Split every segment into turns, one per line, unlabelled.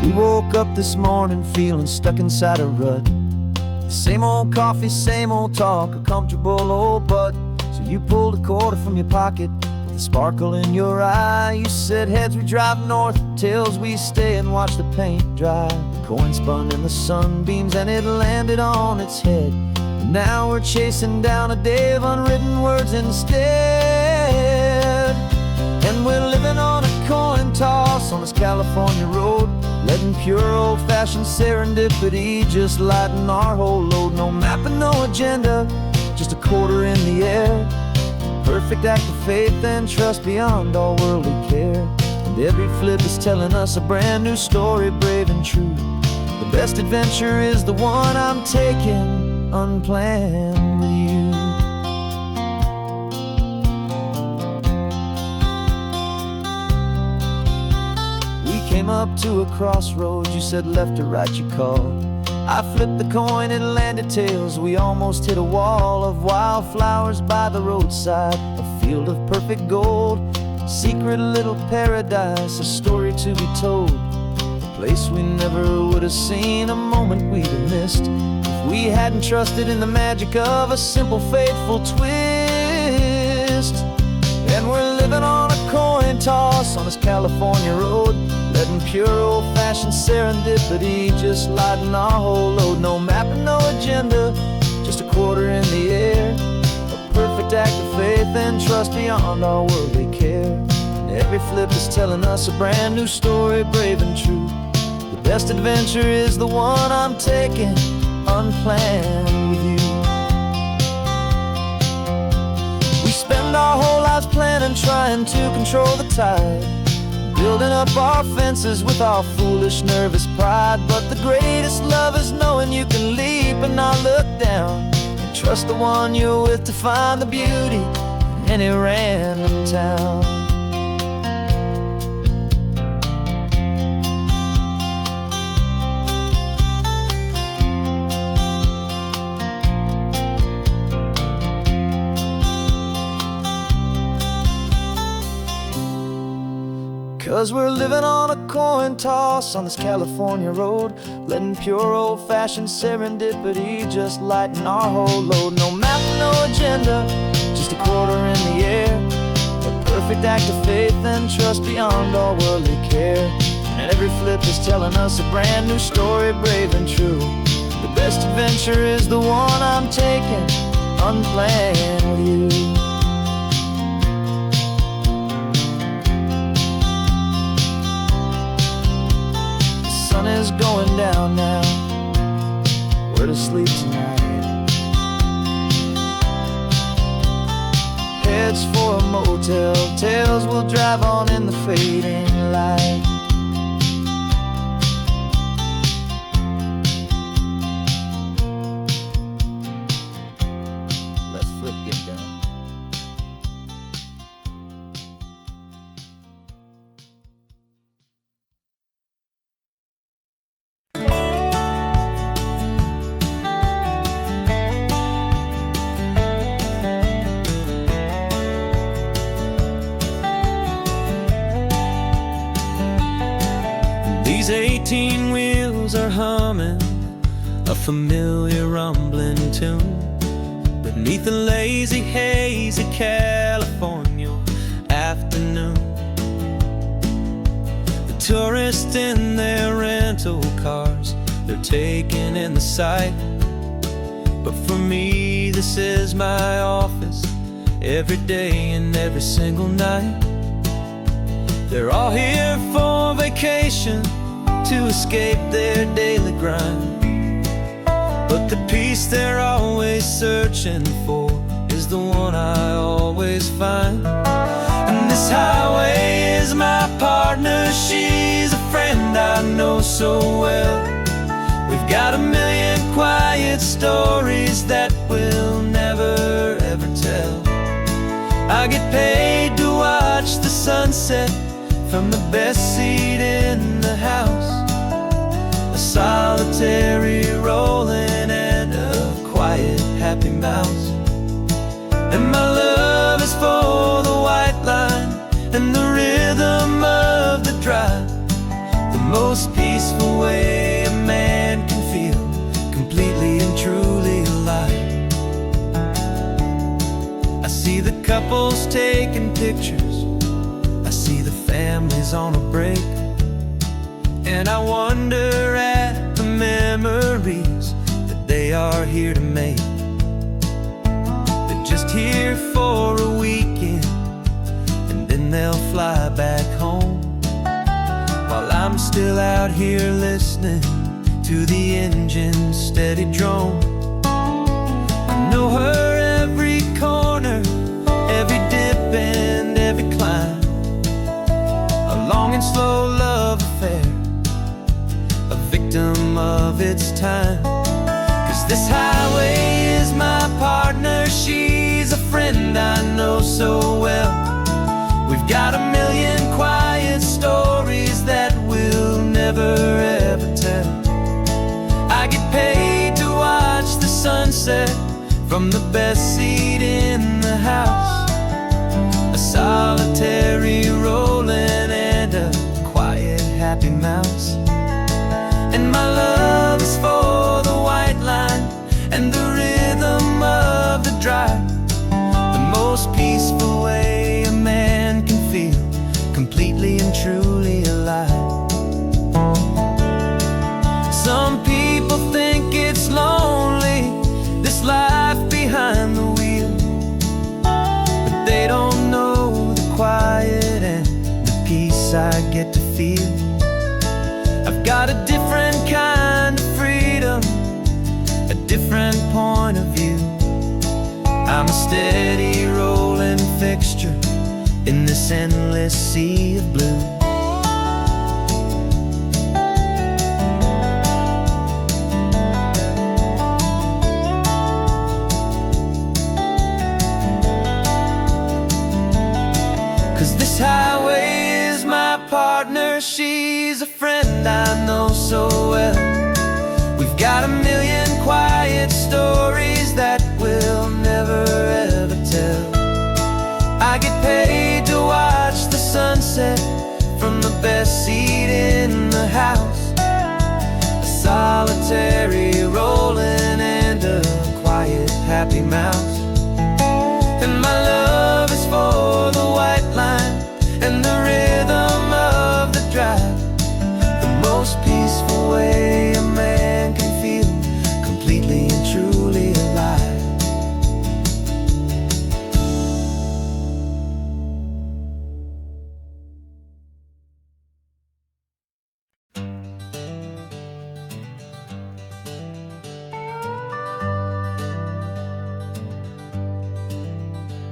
We woke up this morning feeling stuck inside a rut. Same old coffee, same old talk, a comfortable old butt. So you pulled a quarter from your pocket with a sparkle in your eye. You said, heads we drive north, tails we stay and watch the paint dry. The coin spun in the sunbeams and it landed on its head. And now we're chasing down a day of unwritten words instead. And we're living on a coin toss on this California road, letting pure old-fashioned serendipity just lighten our whole load. No map and no agenda, just a quarter in the air. Perfect act of faith and trust beyond all worldly care. And every flip is telling us a brand new story, brave and true. The best adventure is the one I'm taking unplanned with you. Came up to a crossroads, you said left or right you called. I flipped the coin, it landed tails. We almost hit a wall of wildflowers by the roadside, a field of perfect gold, secret little paradise, a story to be told, a place we never would have seen, a moment we'd have missed if we hadn't trusted in the magic of a simple faithful twist. And we're living on a coin toss on this California road, letting pure old-fashioned serendipity just lighten our whole load. No map and no agenda, just a quarter in the air. A perfect act of faith and trust beyond our worldly care. And every flip is telling us a brand new story, brave and true. The best adventure is the one I'm taking unplanned with you. We spend our whole lives planning, trying to control the tide, building up our fences with our foolish, nervous pride. But the greatest love is knowing you can leap and not look down, and trust the one you're with to find the beauty in any random town. 'Cause we're living on a coin toss on this California road, letting pure old-fashioned serendipity just lighten our whole load. No map, no agenda, just a quarter in the air. A perfect act of faith and trust beyond all worldly care. And every flip is telling us a brand new story, brave and true. The best adventure is the one I'm taking unplanned with you. The sun is going down now, we're to sleep tonight. Heads for a motel, tails will drive on in the fading light. Let's flip get down. These 18 wheels are humming a familiar rumbling tune beneath the lazy haze of California afternoon. The tourists in their rental cars, they're taking in the sight. But for me, this is my office, every day and every single night. They're all here for vacation, to escape their daily grind. But the peace they're always searching for is the one I always find. And this highway is my partner, she's a friend I know so well. We've got a million quiet stories that we'll never ever tell. I get paid to watch the sunset from the best seat in the house, a solitary rolling and a quiet happy mouse. And my love is for the white line and the rhythm of the drive, the most peaceful is on a break, and I wonder at the memories that they are here to make. They're just here for a weekend, and then they'll fly back home, while I'm still out here listening to the engine's steady drone. I know her every corner, every dip and every climb, a long and slow love affair, a victim of its time. 'Cause this highway is my partner, she's a friend I know so well. We've got a million quiet stories that we'll never ever tell. I get paid to watch the sunset from the best seat in the house, a solitary rolling and a quiet happy mouse. And my love is for the white line and the rhythm of the drive, the most peaceful way a man can feel completely and truly alive. Some people think it's lonely, this life behind the wheel, but they don't know the quiet and the peace I get to feel. I've got a different kind of freedom, a different point of view. I'm a steady rolling fixture in this endless sea of blue. 'Cause this highway is my partner, she's a friend I know so well. We've got a million quiet stories that we'll never ever tell. I get paid to watch the sunset from the best seat in the house, a solitary rolling and a quiet happy mouse. And my love is for the white line and the rhythm of the drive, the most peaceful way a man can feel completely and truly alive.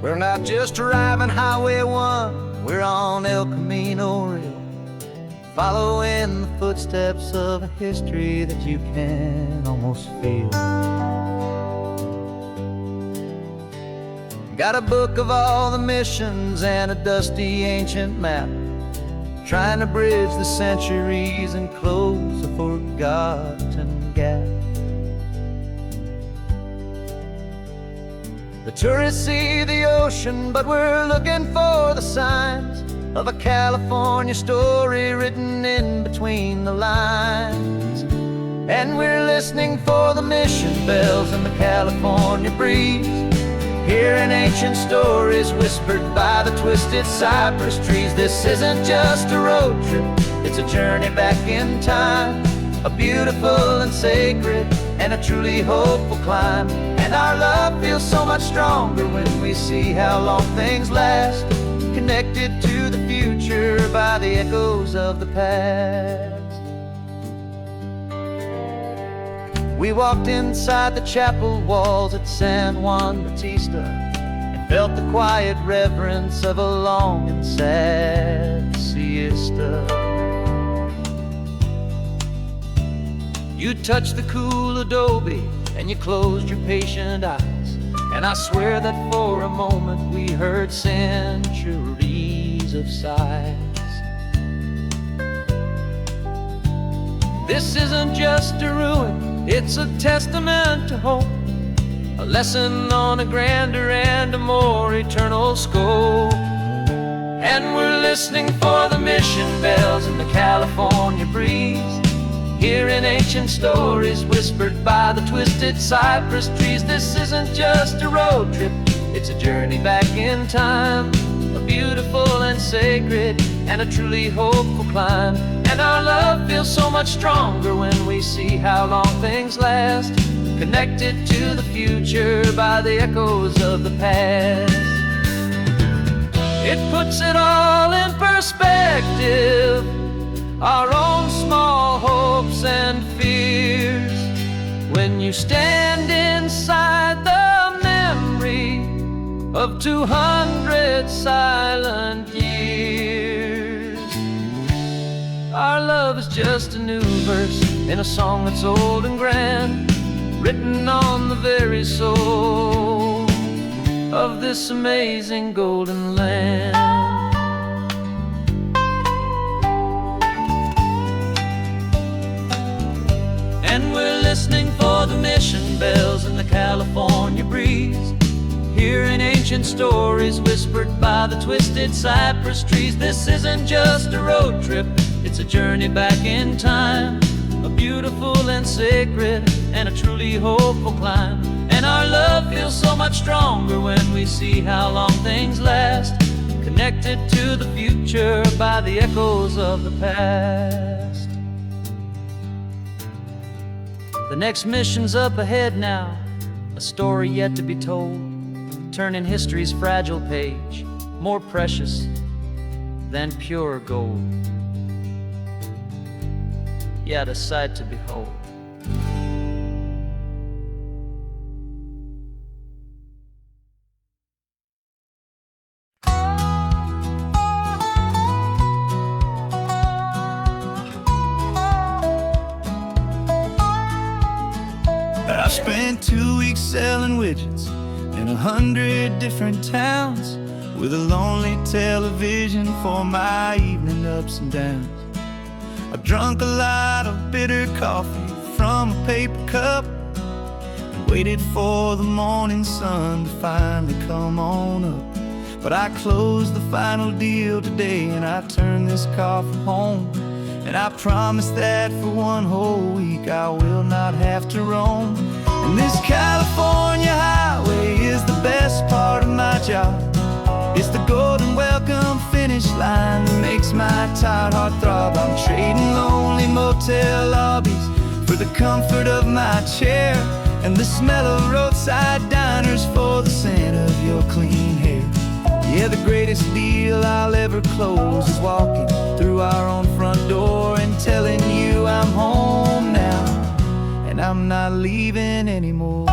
We're not just driving Highway 1, we're on El Camino Real, following the footsteps of a history that you can almost feel. Got a book of all the missions and a dusty ancient map, trying to bridge the centuries and close a forgotten gap. The tourists see the ocean, but we're looking for the signs of a California story written in between the lines. And we're listening for the mission bells in the California breeze, hearing ancient stories whispered by the twisted cypress trees. This isn't just a road trip, it's a journey back in time, a beautiful and sacred and a truly hopeful climb. And our love feels so much stronger when we see how long things last, connected to the future by the echoes of the past. We walked inside the chapel walls at San Juan Bautista and felt the quiet reverence of a long and sad siesta. You touched the cool adobe and you closed your patient eyes, and I swear that for a moment we heard centuries of sighs. This isn't just a ruin, it's a testament to hope, a lesson on a grander and a more eternal scope. And we're listening for the mission bells in the California breeze, hearing ancient stories whispered by the twisted cypress trees. This isn't just a road trip, it's a journey back in time, a beautiful and sacred and a truly hopeful climb. And our love feels so much stronger when we see how long things last, connected to the future by the echoes of the past. It puts it all in perspective, our own small hopes and fears, when you stand inside the memory of 200 silent years. Our love is just a new verse in a song that's old and grand, written on the very soul of this amazing golden land. And we're listening for the mission bells in the California breeze, hearing ancient stories whispered by the twisted cypress trees. This isn't just a road trip, it's a journey back in time, a beautiful and sacred and a truly hopeful climb. And our love feels so much stronger when we see how long things last, connected to the future by the echoes of the past. The next mission's up ahead now, a story yet to be told, turning history's fragile page, more precious than pure gold. Yet a sight to behold.
I spent 2 weeks selling widgets in 100 different towns, with a lonely television for my evening ups and downs. I drunk a lot of bitter coffee from a paper cup, and waited for the morning sun to finally come on up. But I closed the final deal today, and I turned this car from home. And I promise that for one whole week I will not have to roam. And this California highway is the best part of my job. It's the golden welcome finish line that makes my tired heart throb. I'm trading lonely motel lobbies for the comfort of my chair, and the smell of roadside diners for the scent of your clean hair. Yeah, the greatest deal I'll ever close is walking through our own front door and telling you I'm home now, and I'm not leaving anymore.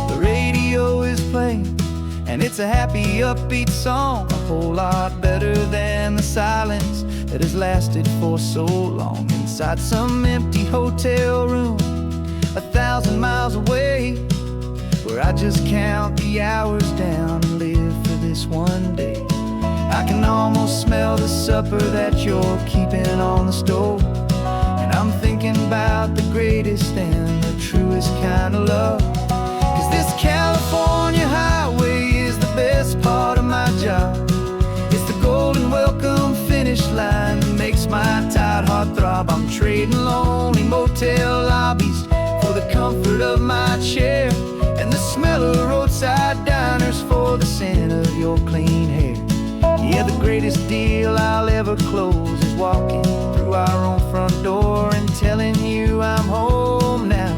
The radio is playing, and it's a happy, upbeat song, a whole lot better than the silence that has lasted for so long. Inside some empty hotel room 1,000 miles away, where I just count the hours down and live for this one day. I can almost smell the supper that you're keeping on the stove, and I'm thinking about the greatest and the truest kind of love. 'Cause this California highway is the best part of my job. It's the golden welcome finish line that makes my tired heart throb. I'm trading lonely motel lobbies for the comfort of my chair, and the smell of roadside diners for the scent of your clean hair. Yeah, the greatest deal I'll ever close is walking through our own front door and telling you I'm home now,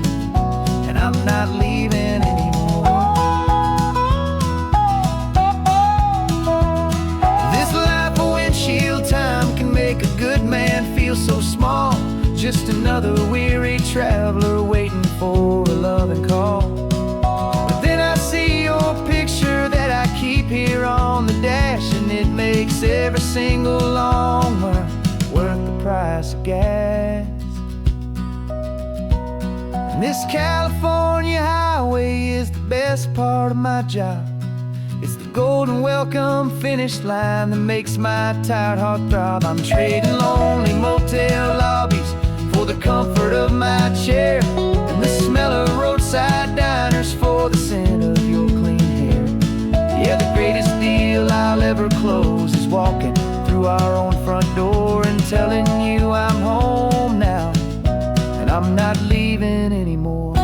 and I'm not leaving anymore. This life of windshield time can make a good man feel so small, just another weary traveler waiting for a loving call. But then I see your picture that I keep here on the dash, and it makes every single long mile worth the price of gas. And this California highway is the best part of my job. It's the golden welcome finish line that makes my tired heart throb. I'm trading lonely motel lobbies for the comfort of my chair, and the smell of roadside diners for the scent of your clean hair. Yeah, the greatest deal I'll ever close is walking through our own front door and telling you I'm home now, and I'm not leaving anymore.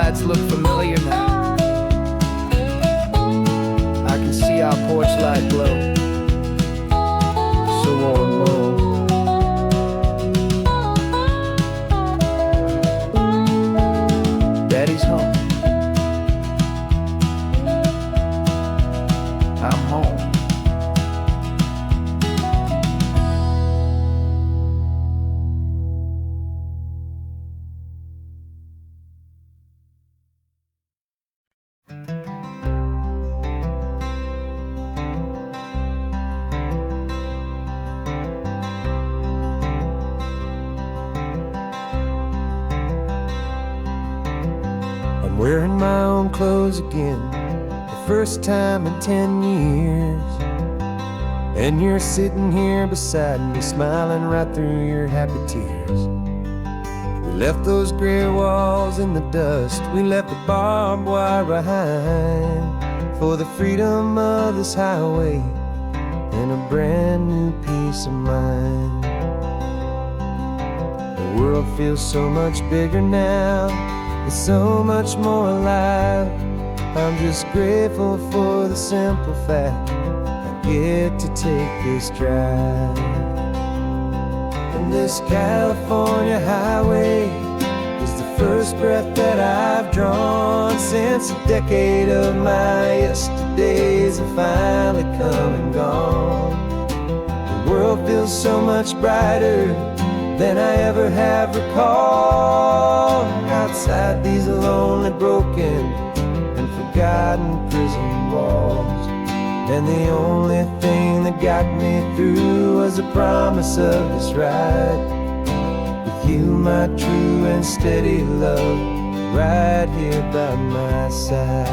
lights look familiar now. I can see our porch light glow, so warm and low. Daddy's home, I'm home.
I'm wearing my own clothes again, the first time in 10 years. And you're sitting here beside me, smiling right through your happy tears. We left those gray walls in the dust, we left the barbed wire behind, for the freedom of this highway and a brand new peace of mind. The world feels so much bigger now, it's so much more alive. I'm just grateful for the simple fact I get to take this drive. And this California highway is the first breath that I've drawn since a decade of my yesterdays have finally come and gone. The world feels so much brighter than I ever have recalled. Outside these lonely, broken, and forgotten prison walls. And the only thing that got me through was the promise of this ride with you, my true and steady love, right here by my side.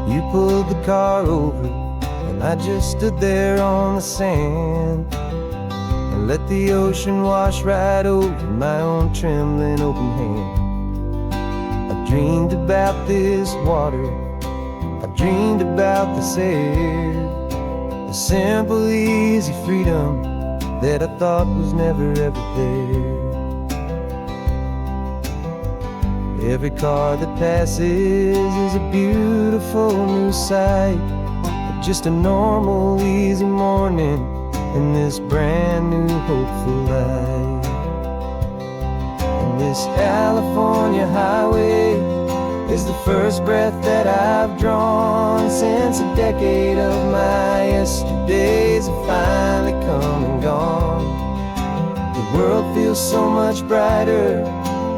You pulled the car over, and I just stood there on the sand and let the ocean wash right over my own trembling open hand. I dreamed about this water, I dreamed about this air, the simple, easy freedom that I thought was never ever there. Every car that passes is a beautiful new sight, just a normal, easy morning in this brand new, hopeful life. And this California highway is the first breath that I've drawn since a decade of my yesterdays have finally come and gone. The world feels so much brighter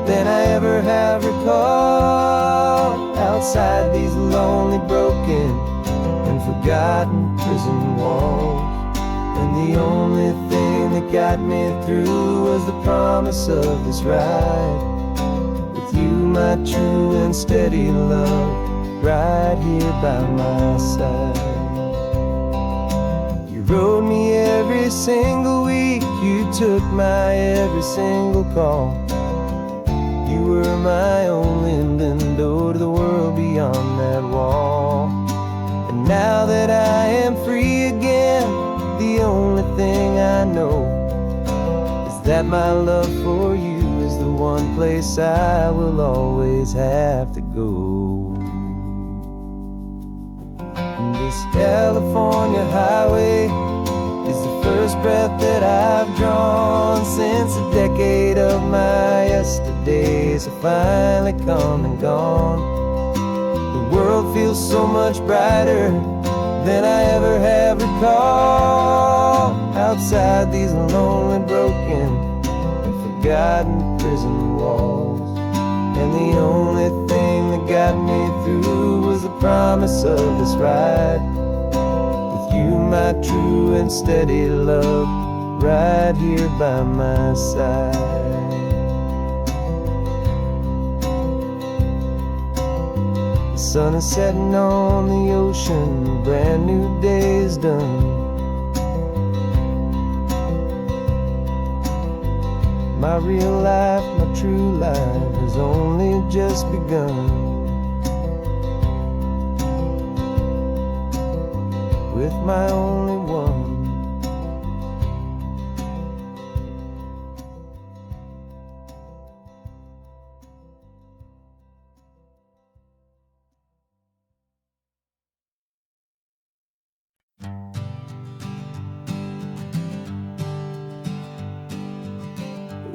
than I ever have recalled. Outside these lonely, broken, and forgotten prison walls. And the only thing that got me through was the promise of this ride with you, my true and steady love, right here by my side. You rode me every single week, you took my every single call. You were my only window to the world beyond that wall. And now that I am free again, the only thing I know is that my love for you is the one place I will always have to go. And this California highway is the first breath that I've drawn since a decade of my yesterdays have finally come and gone. The world feels so much brighter than I ever have recalled. Outside these lonely, broken, and forgotten prison walls. And the only thing that got me through was the promise of this ride with you, my true and steady love, right here by my side. The sun is setting on the ocean, a brand new day is done. My real life, my true life has only just begun. With my only one.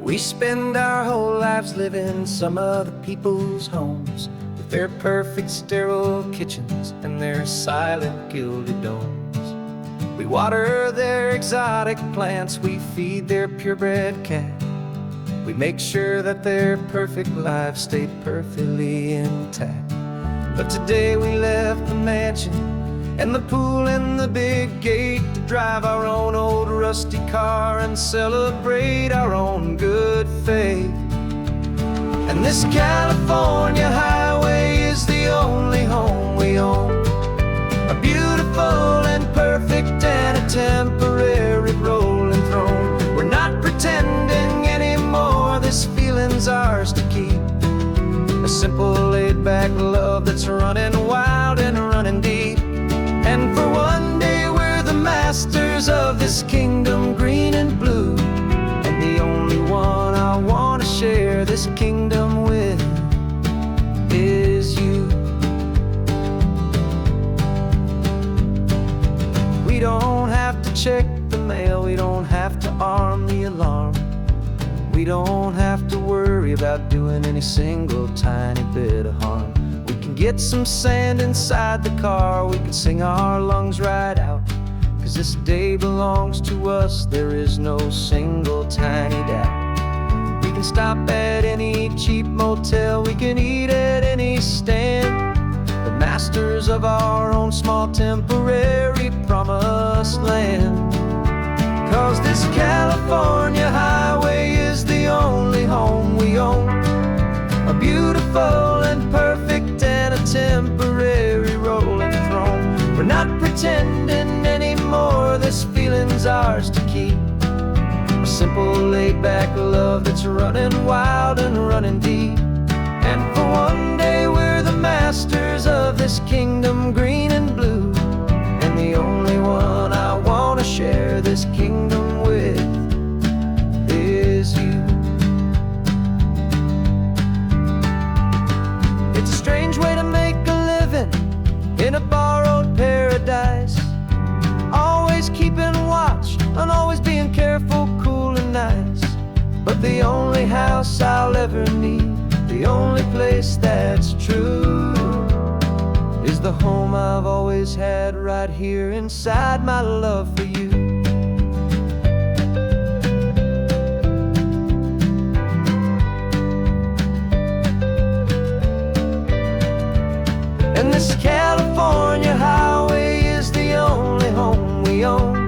We spend our whole lives living some other people's homes, with their perfect sterile kitchens and their silent gilded domes. We water their exotic plants, we feed their purebred cat. We make sure that their perfect lives stay perfectly intact. But today we left the mansion and the pool and the big gate to drive our own old rusty car and celebrate our own good faith. And this California highway is the only home we own, a beautiful and perfect and a temporary rolling throne. We're not pretending anymore, this feeling's ours to keep, a simple laid-back love that's running wild and running deep. And for one day we're the masters of this kingdom green and blue, and the only one I want to share this kingdom with is you. We don't have to check the mail, we don't have to arm the alarm, we don't have to worry about doing any single tiny bit of harm. We can get some sand inside the car, we can sing our lungs right out, 'cause this day belongs to us, there is no single tiny doubt. We can stop at any cheap motel, we can eat at any stand, the masters of our own small temporary promised land. 'Cause this California highway is the only home we own, a beautiful and perfect and a temporary rolling throne. We're not pretending anymore, this feeling's ours to keep, a simple laid-back love that's running wild and running deep. And for one day we're the masters of this kingdom green and blue, and the only one I want to share this kingdom with is you. It's a strange way to make a living in a borrowed paradise, always keeping watch and always being careful, cool and nice. But the only house I'll ever need, the only place that's true, is the home I've always had right here inside my love for you. And this California highway is the only home we own,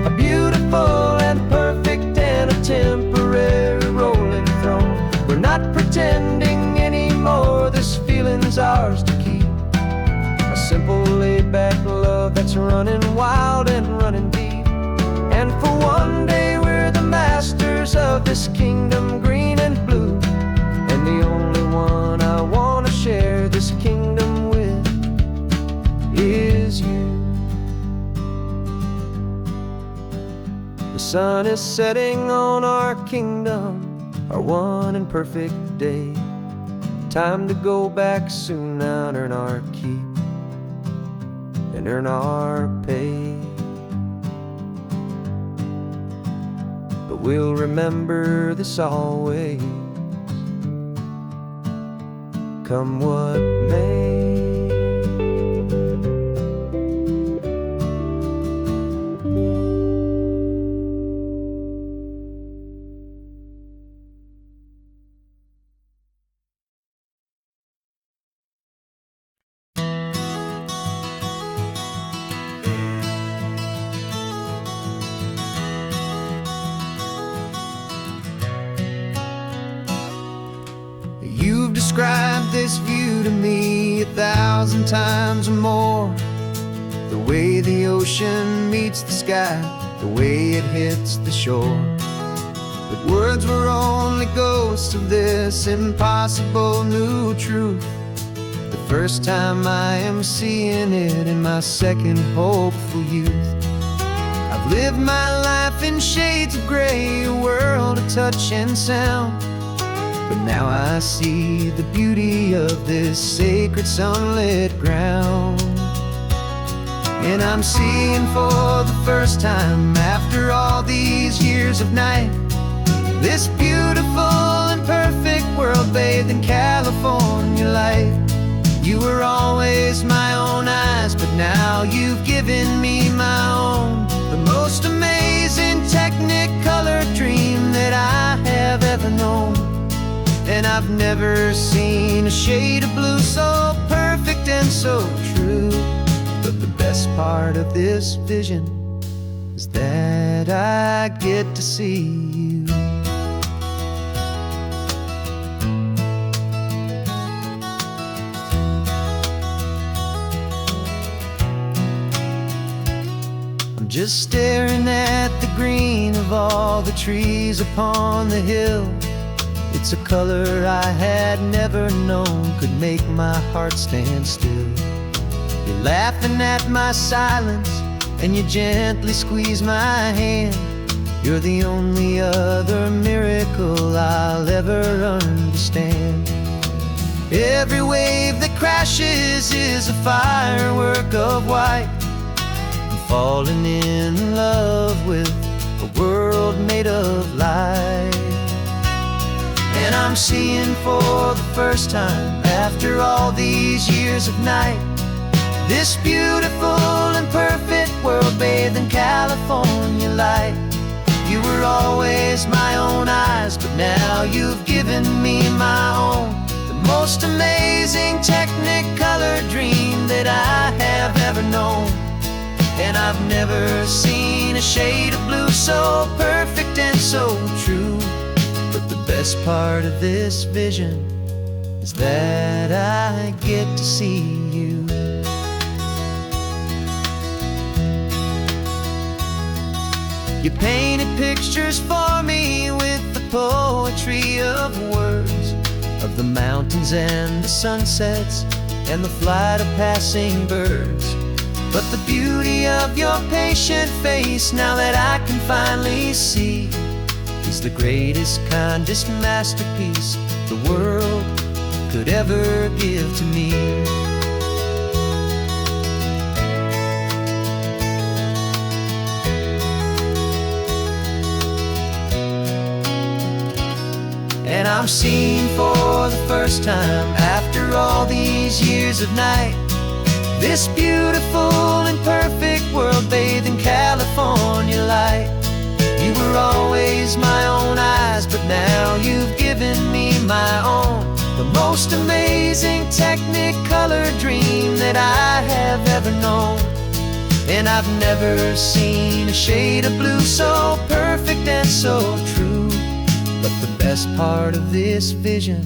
a beautiful and perfect and a temporary rolling throne. We're not pretending anymore, this feeling's ours to keep, a simple laid-back love that's running wild and running deep. And for one day we're the masters of this kingdom green and blue, and the only one I want to share this kingdom with is you. The sun is setting on our kingdom, our one and perfect day. Time to go back soon now and earn our keep and earn our pay. But we'll remember this always, come what may. You've described this view to me 1,000 times or more, the way the ocean meets the sky, the way it hits the shore. But words were only ghosts of this impossible new truth, the first time I am seeing it in my second hopeful youth. I've lived my life in shades of gray, a world of touch and sound, but now I see the beauty of this sacred sunlit ground. And I'm seeing for the first time, after all these years of night,
This beautiful and perfect world bathed in California light. You were always my own eyes, but now you've given me my own. The most amazing Technicolor dream that I have ever known. And I've never seen a shade of blue so perfect and so true. But the best part of this vision is that I get to see you. Just staring at the green of all the trees upon the hill. It's a color I had never known could make my heart stand still. You're laughing at my silence and you gently squeeze my hand. You're the only other miracle I'll ever understand. Every wave that crashes is a firework of white. Falling in love with a world made of light. And I'm seeing for the first time, after all these years of night, this beautiful and perfect world bathed in California light. You were always my own eyes, but now you've given me my own. The most amazing Technicolor dream that I have ever known. And I've never seen a shade of blue so perfect and so true. But the best part of this vision is that I get to see you. You painted pictures for me with the poetry of words, of the mountains and the sunsets and the flight of passing birds. But the beauty of your patient face, now that I can finally see, is the greatest, kindest masterpiece the world could ever give to me. And I'm seeing for the first time, after all these years of night, this beautiful and perfect world bathed in California light. You were always my own eyes, but now you've given me my own. The most amazing Technicolor dream that I have ever known. And I've never seen a shade of blue so perfect and so true. But the best part of this vision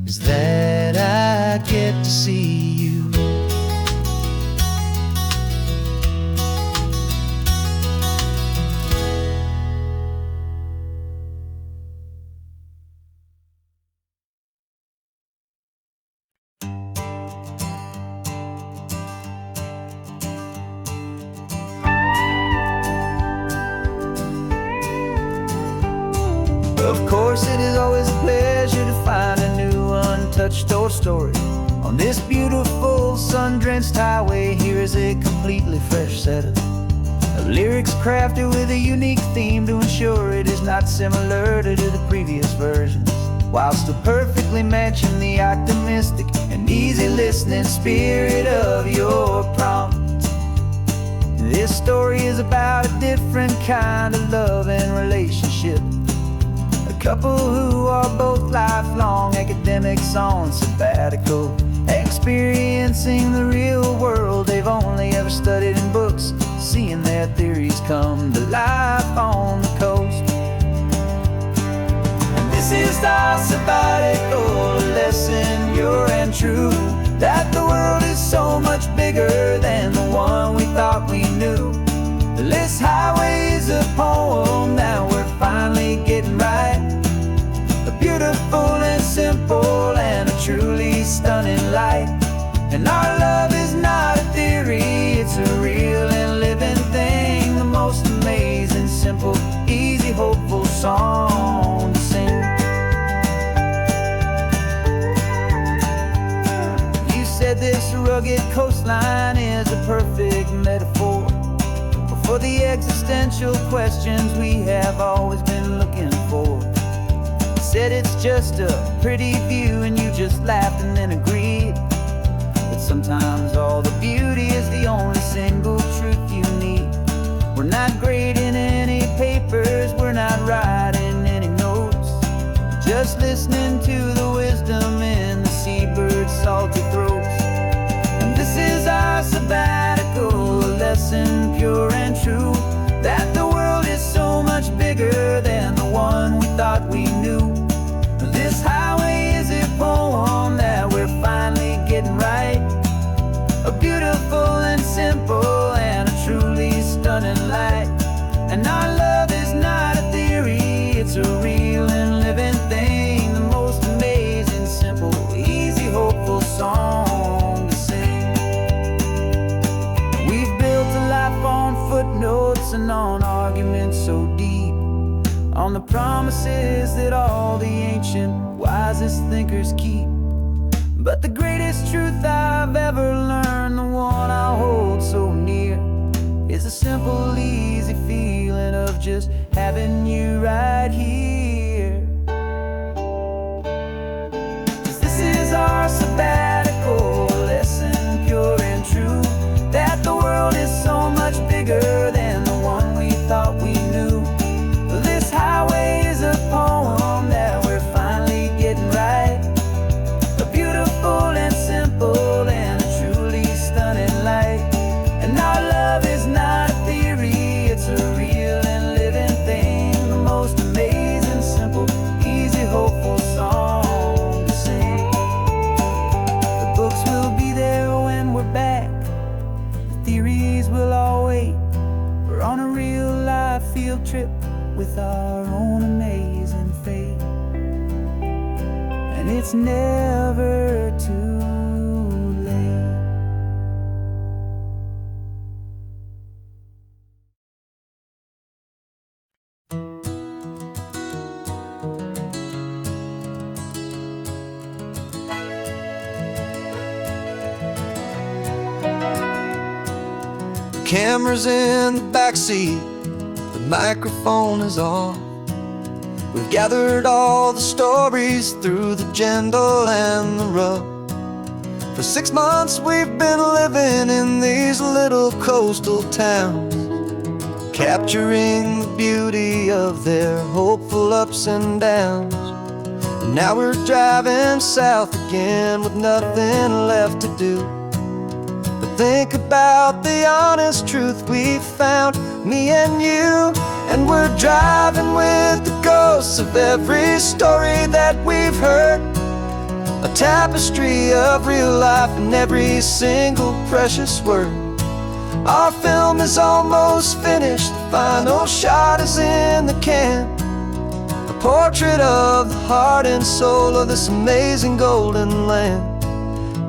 is that I get to see you. Of course, it is always a pleasure to find a new untouched old story. On this beautiful sun-drenched highway, here is a completely fresh set of lyrics crafted with a unique theme to ensure it is not similar to the previous versions, while still perfectly matching the optimistic and easy listening spirit of your prompt. This story is about a different kind of love and relationship. Couple who are both lifelong academics on sabbatical, experiencing the real world they've only ever studied in books, seeing their theories come to life on the coast. And this is our sabbatical lesson, pure and true, that the world is so much bigger than the one we thought we knew. This highway is a poem that we're finally getting right. A beautiful and simple and a truly stunning light. And our love is not a theory, it's a real and living thing. The most amazing, simple, easy, hopeful song to sing. You said this rugged coastline is a perfect metaphor for the existential questions we have always been looking for. said it's just a pretty view, and you just laughed and then agreed that sometimes all the beauty is the only single truth you need. We're not grading any papers, we're not writing any notes, just listening to the wisdom in the seabird's salty throats. And this is our sabbatical, a lesson pure and true, that the world is so much bigger than the one we thought we knew. This highway is a poem that we're finally getting right, a beautiful and simple and a truly stunning light. And our love is not a theory, it's a real and living thing, the most amazing, simple, easy, hopeful song to sing. We've built a life on footnotes and on arguments so deep, on the promises that all the ancient, wisest thinkers keep. But the greatest truth I've ever learned, the one I hold so near, is a simple, easy feeling of just having you right here. 'Cause this is our sabbatical, lesson pure and true, that the world is so much bigger than the one we thought we knew. This highway is a poem that we're finally getting right, a beautiful and simple and a truly stunning light. And our love is not a theory, it's a real and living thing, the most amazing, simple, easy, hopeful song to sing. The books will be there when we're back, the theories will all wait. We're on a real life field trip with our own amazing fate, and it's never too late.
The camera's in the backseat, the microphone is on. We've gathered all the stories through the gentle and the rough. For 6 months we've been living in these little coastal towns, capturing the beauty of their hopeful ups and downs. And now we're driving south again with nothing left to do but think about the honest truth we found, me and you. And we're driving with the ghosts of every story that we've heard, a tapestry of real life in every single precious word. Our film is almost finished, the final shot is in the can, a portrait of the heart and soul of this amazing golden land.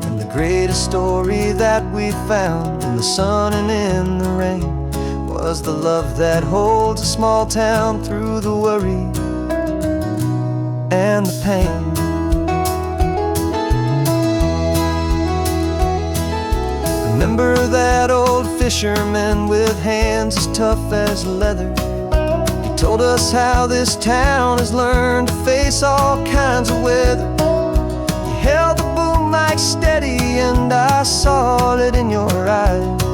And the greatest story that we found in the sun and in the rain was the love that holds a small town through the worry and the pain. Remember that old fisherman with hands as tough as leather? He told us how this town has learned to face all kinds of weather. You held the boom mic steady and I saw it in your eyes.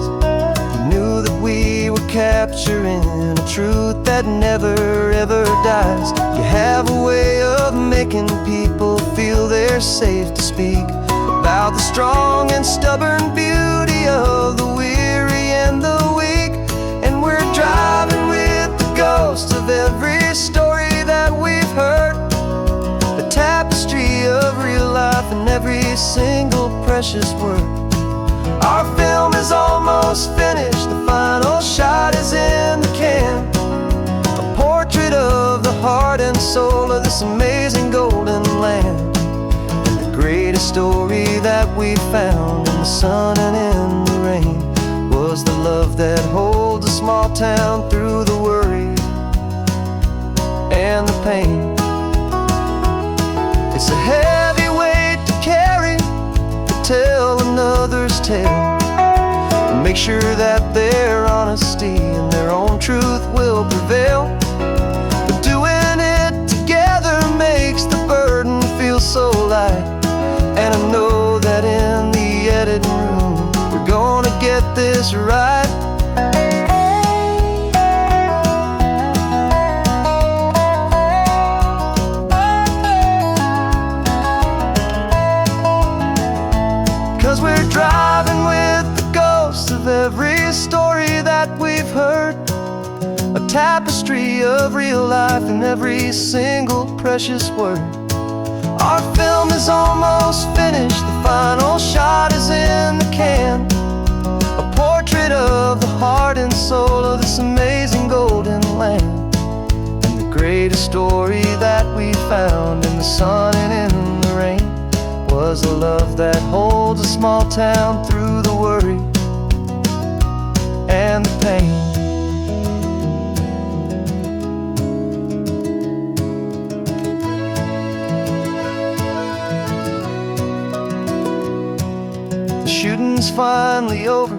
Knew that we were capturing a truth that never ever dies. You have a way of making people feel they're safe to speak about the strong and stubborn beauty of the weary and the weak. And we're driving with the ghosts of every story that we've heard, the tapestry of real life in every single precious word. Our film is almost finished, the final shot is in the can, a portrait of the heart and soul of this amazing golden land. And the greatest story that we found in the sun and in the rain was the love that holds a small town through the worry and the pain. It's a heavy weight to carry, to tell another's tale, and make sure that their honesty and their own truth will prevail. But doing it together makes the
tapestry of real life in every single precious word. Our film is almost finished, the final shot is in the can. A portrait of the heart and soul of this amazing golden land. And the greatest story that we found in the sun and in the rain was a love that holds a small town through the worry and the pain. The shooting's finally over,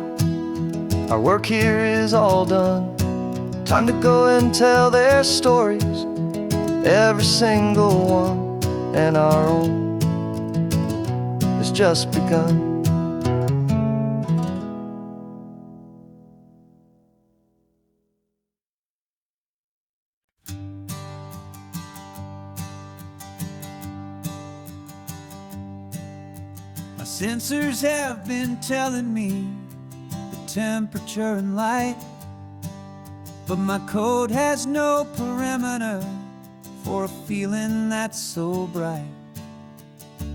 our work here is all done. Time to go and tell their stories, every single one, and our own has just begun.
My sensors have been telling me the temperature and light, but my code has no parameter for a feeling that's so bright.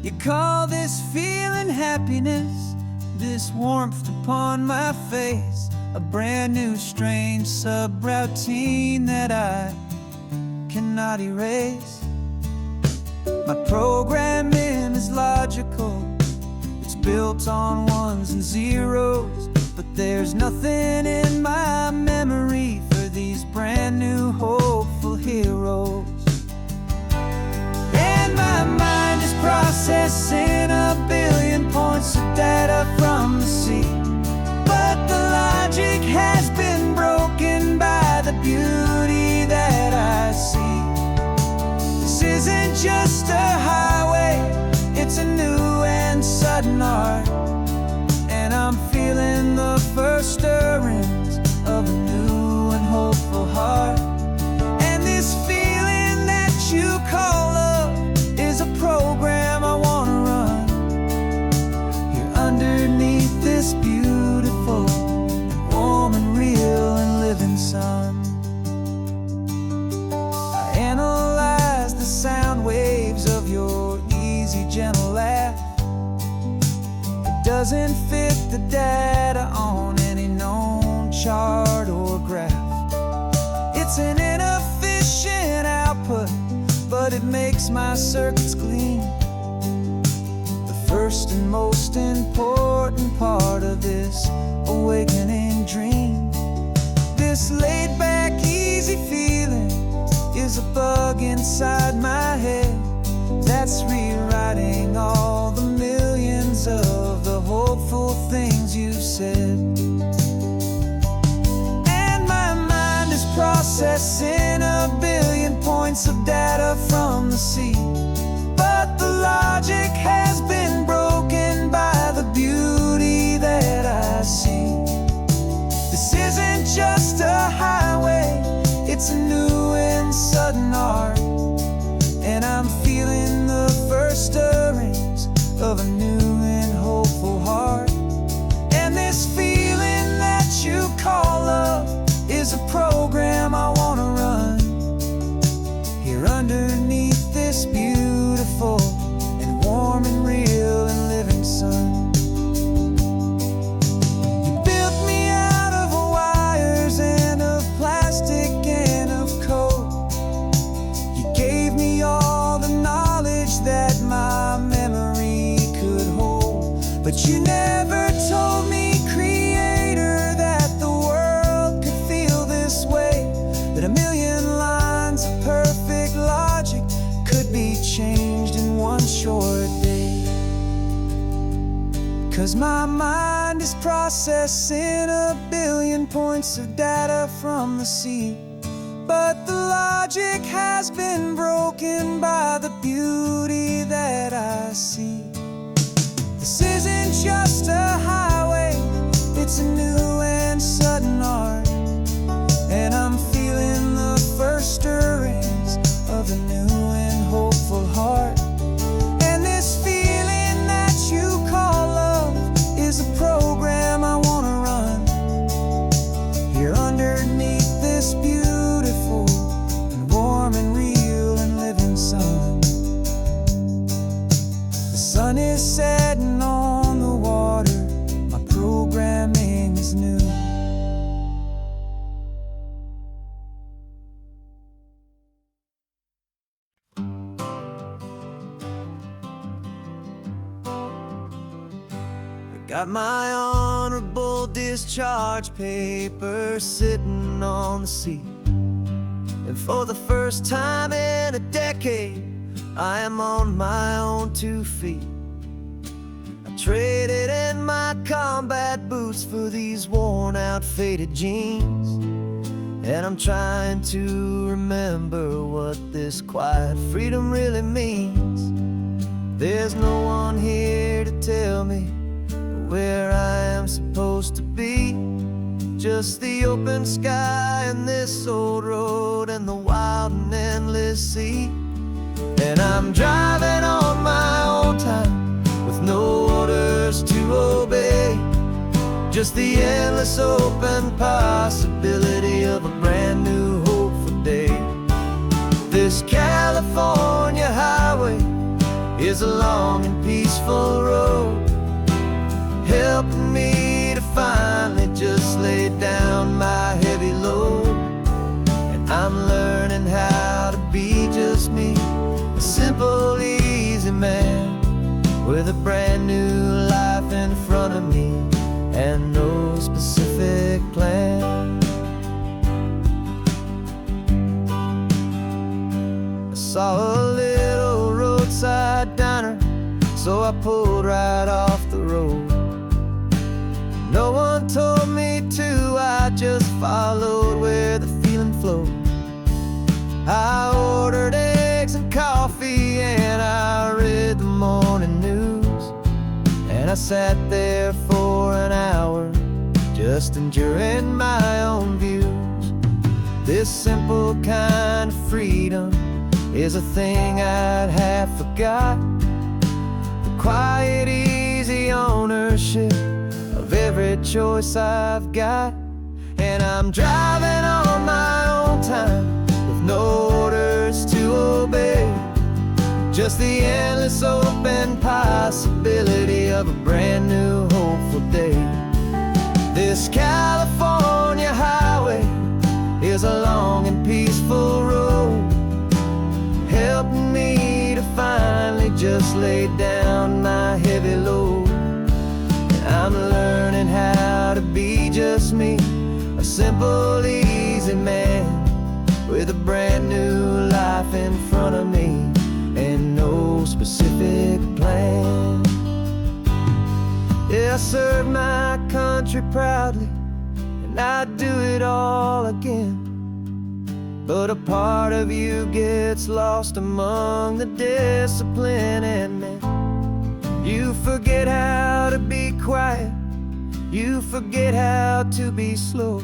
You call this feeling happiness, this warmth upon my face, a brand new strange subroutine that I cannot erase. My programming is logical, it's built on ones and zeros, but there's nothing in my memory for these brand new hopeful heroes. And my mind is processing a billion points of data from the sea, but the logic has been broken by the beauty that I see. This isn't just a highway, it's a new and sudden art, and I'm feeling the first stirrings of a new and hopeful heart. And this feeling that you call love is a program I wanna run here underneath this beautiful, warm and real and living sun. I analyze the sound waves of your easy, gentle laugh. It doesn't fit the data on any known chart or graph. It's an inefficient output, but it makes my circuits gleam. The first and most important part of this awakening dream. This laid-back, easy feeling is a bug inside my head that's rewriting all the millions of the hopeful things you said. And my mind is processing a billion points of data from the sea, but the logic has been broken by the beauty that I see. This isn't just a highway, it's a new and sudden art, and I'm feeling the first stirrings of a new and hopeful heart. And this feeling that you call love is a program I wanna run here underneath this beautiful and warm and real and living sun. You built me out of wires and of plastic and of code. You gave me all the knowledge that my memory could hold, but you never told me, Creator, that the world could feel this way, that a million lines of perfect logic could be changed in one short day. 'Cause my mind is processing a billion points of data from the sea, but the logic has been broken by the beauty that I see. This isn't just a highway, it's a new and sudden art, and I'm feeling the first stirrings of a new and hopeful heart. And this feeling that you call love is a program I wanna run here underneath this beauty Got my honorable discharge paper sitting on the seat, and for the first time in a decade, I am on my own 2 feet. I traded in my combat boots for these worn out faded jeans, and I'm trying to remember what this quiet freedom really means. There's no one here to tell me where I am supposed to be, just the open sky and this old road and the wild and endless sea. And I'm driving on my own time with no orders to obey, just the endless open possibility of a brand new hopeful day. This California highway is a long and peaceful road, helping me to finally just lay down my heavy load. And I'm learning how to be just me, a simple, easy man with a brand new life in front of me and no specific plan. I saw a little roadside diner, so I pulled right off the road. No one told me to, I just followed where the feeling flowed. I ordered eggs and coffee and I read the morning news, and I sat there for an hour just enduring my own views. This simple kind of freedom is a thing I'd have forgot, the quiet, easy ownership of every choice I've got. And I'm driving on my own time with no orders to obey, just the endless open possibility of a brand new hopeful day. This California highway is a long and peaceful road, helping me to finally just lay down my heavy load. I'm learning how to be just me, a simple, easy man with a brand new life in front of me and no specific plan. Yeah, I served my country proudly and I'd do it all again, but a part of you gets lost among the discipline and men. You forget how to be quiet, you forget how to be slow,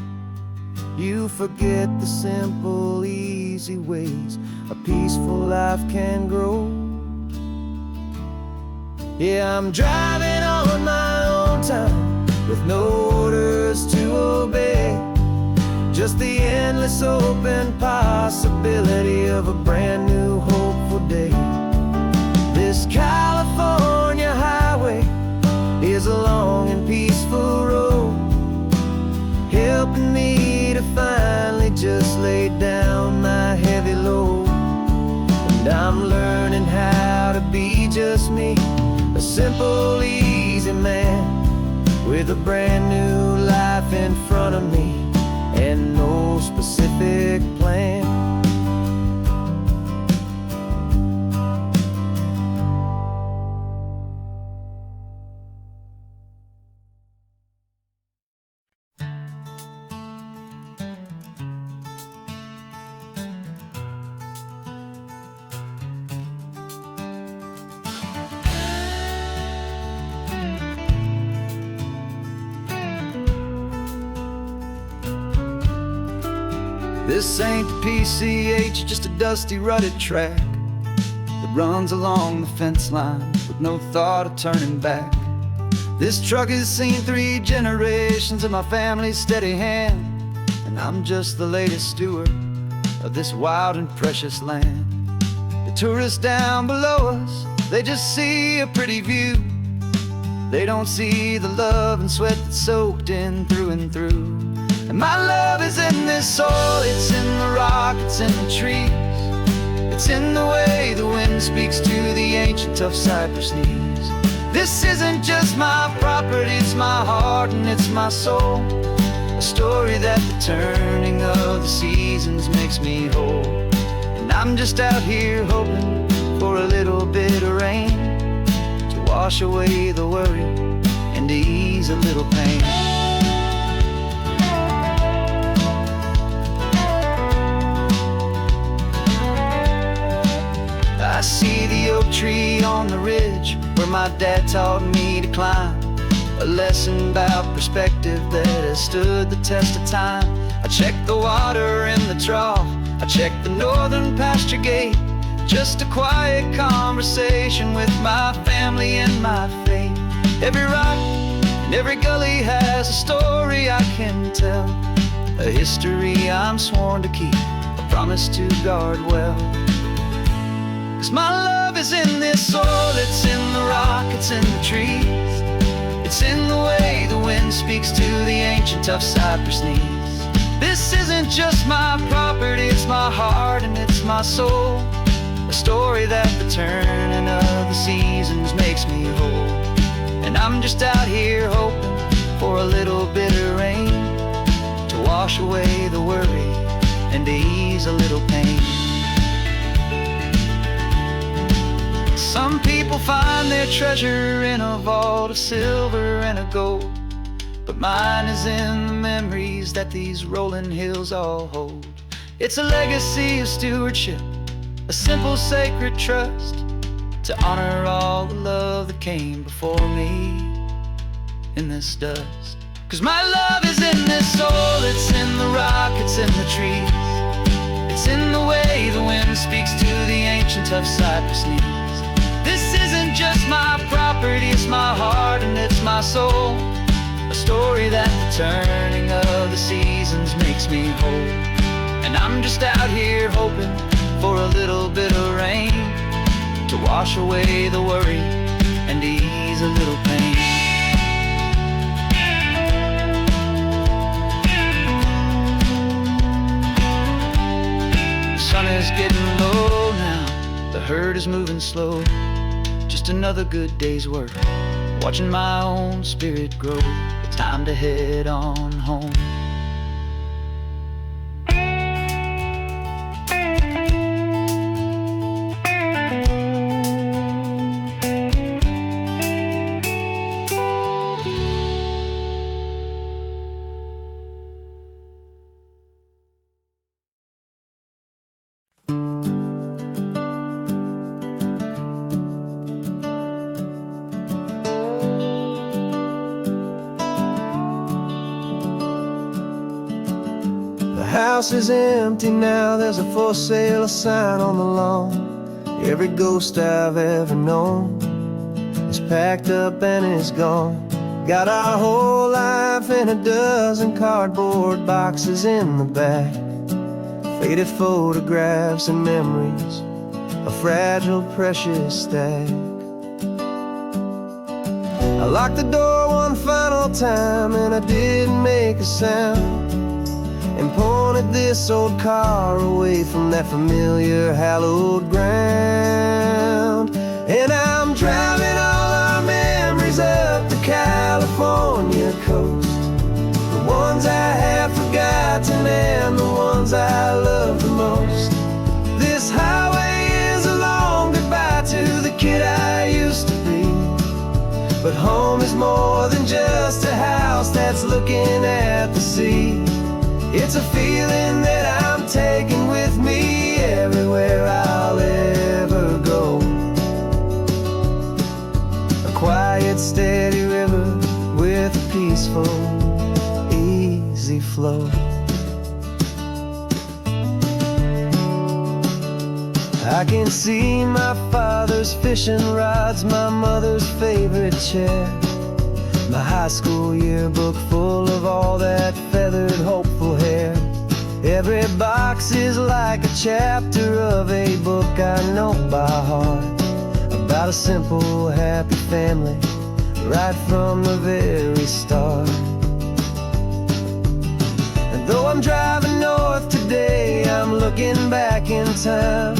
you forget the simple, easy ways a peaceful life can grow. Yeah, I'm driving on my own time with no orders to obey, just the endless open possibility of a brand new hopeful day. This California highway is a long and peaceful road, helping me to finally just lay down my heavy load. And I'm learning how to be just me, a simple, easy man with a brand new life in front of me and no specific plan. This ain't the PCH, just a dusty, rutted track that runs along the fence line with no thought of turning back. This truck has seen 3 generations of my family's steady hand, and I'm just the latest steward of this wild and precious land. The tourists down below us, they just see a pretty view. They don't see the love and sweat that's soaked in through and through. And my love is in this soil, it's in the rock, it's in the trees. It's in the way the wind speaks to the ancient tough cypress knees.
This isn't just my property, it's my heart and it's my soul. A story that the turning of the seasons makes me whole. And I'm just out here hoping for a little bit of rain to wash away the worry and to ease a little pain. I see the oak tree on the ridge where my dad taught me to climb. A lesson about perspective that has stood the test of time. I check the water in the trough, I check the northern pasture gate. Just a quiet conversation with my family and my faith. Every rock and every gully has a story I can tell, a history I'm sworn to keep, a promise to guard well. 'Cause my love is in this soil, it's in the rock, it's in the trees. It's in the way the wind speaks to the ancient tough cypress knees. This isn't just my property, it's my heart and it's my soul. A story that the turning of the seasons makes me whole. And I'm just out here hoping for a little bit of rain to wash away the worry and to ease a little pain. Some people find their treasure in a vault of silver and of gold, but mine is in the memories that these rolling hills all hold. It's a legacy of stewardship, a simple sacred trust, to honor all the love that came before me in this dust. 'Cause my love is in this soul, it's in the rock, it's in the trees. It's in the way the wind speaks to the ancient tough cypress knees. This isn't just my property, it's my heart and it's my soul. A story that the turning of the seasons makes me whole. And I'm just out here hoping for a little bit of rain to wash away the worry and ease a little pain. The sun is getting low now, the herd is moving slow. Just another good day's work, watching my own spirit grow. It's time to head on home.
The house is empty now, there's a for sale sign on the lawn. Every ghost I've ever known is packed up and is gone. Got our whole life in a dozen cardboard boxes in the back. Faded photographs and memories, a fragile, precious stack. I locked the door one final time and I didn't make a sound, and pointed this old car away from that familiar hallowed ground. And I'm driving all our memories up the California coast, the ones I have forgotten and the ones I love the most. This highway is a long goodbye to the kid I used to be, but home is more than just a house that's looking at the sea. It's a feeling that I'm taking with me everywhere I'll ever go. A quiet, steady river with a peaceful, easy flow. I can see my father's fishing rods, my mother's favorite chair, my high school yearbook full of all that feathered, hopeful hair. Every box is like a chapter of a book I know by heart, about a simple, happy family right from the very start. And though I'm driving north today, I'm looking back in time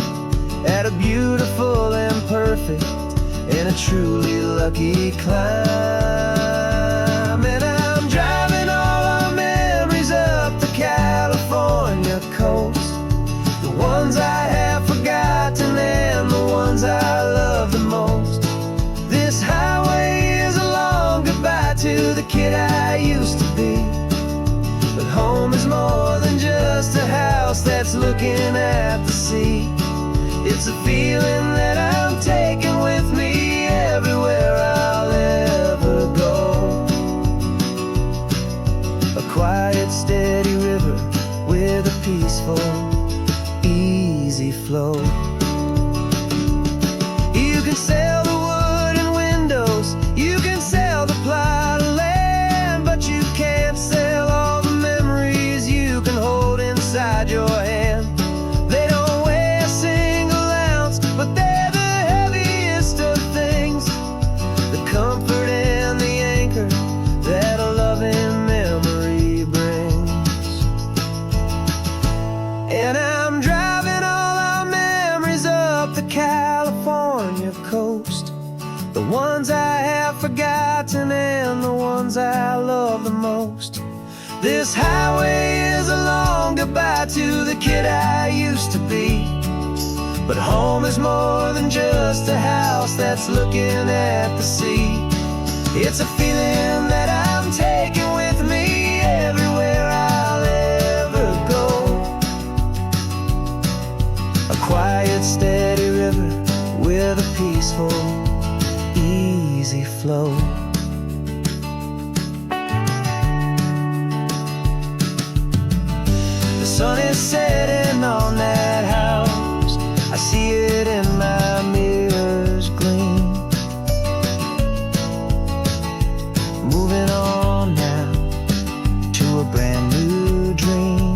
at a beautiful and perfect in a truly lucky climb. And I'm driving all our memories up the California coast, the ones I have forgotten and the ones I love the most. This highway is a long goodbye to the kid I used to be. But home is more than just a house that's looking at the sea. It's a feeling that I'm taking with me everywhere I'll ever go. A quiet, steady river with a peaceful, easy flow. You can sail the wooden windows, you can sail the plot of land, but you can't sail all the memories you can hold inside your hand. They don't weigh a single ounce, but they're the heaviest of things, the comfort and the anchor that a loving memory brings. And I'm driving all our memories up the California coast, the ones I have forgotten and the ones I love the most. This highway is a long goodbye to the kid I used to be. But home is more than just a house that's looking at the sea. It's a feeling that I'm taking with me everywhere I'll ever go. A quiet, steady river with a peaceful, easy flow. The sun is setting on that house, I see it in my mirror's gleam. Moving on now to a brand new dream,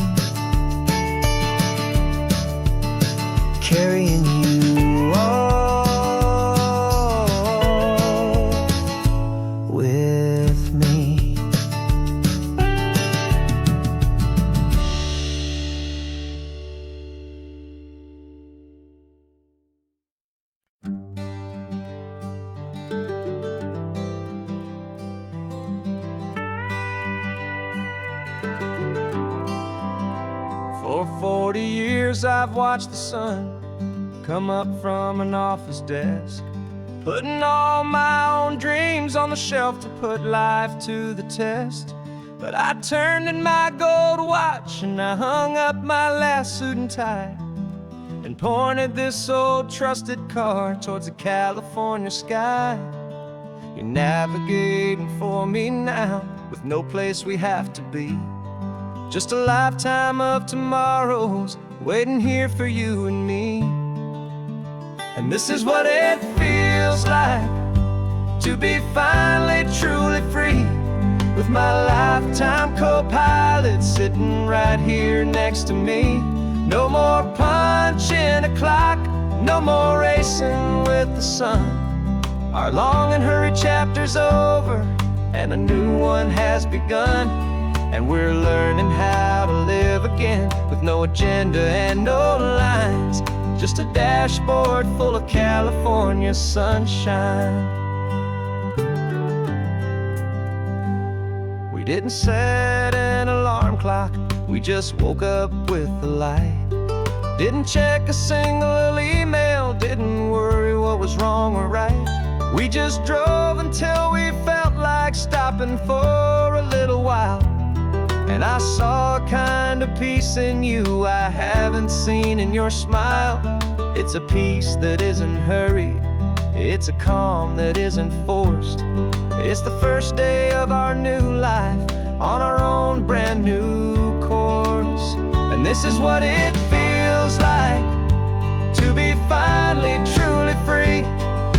carrying you all with me.
For 40 years I've watched the sun come up from an office desk, putting all my own dreams on the shelf to put life to the test. But I turned in my gold watch and I hung up my last suit and tie and pointed this old trusted car towards the California sky. You're navigating for me now with no place we have to be, just a lifetime of tomorrows waiting here for you and me. And this is what it feels like to be finally truly free, with my lifetime co-pilot sitting right here next to me. No more punching a clock, no more racing with the sun. Our long and hurried chapter's over and a new one has begun. And we're learning how to live again with no agenda and no lines, just a dashboard full of California sunshine. We didn't set an alarm clock, we just woke up with the light. Didn't check a single email, didn't worry what was wrong or right. We just drove until we felt like stopping for a little while. And I saw a kind of peace in you I haven't seen in your smile. It's a peace that isn't hurried, it's a calm that isn't forced. It's the first day of our new life on our own brand new course. And this is what it feels like to be finally truly free,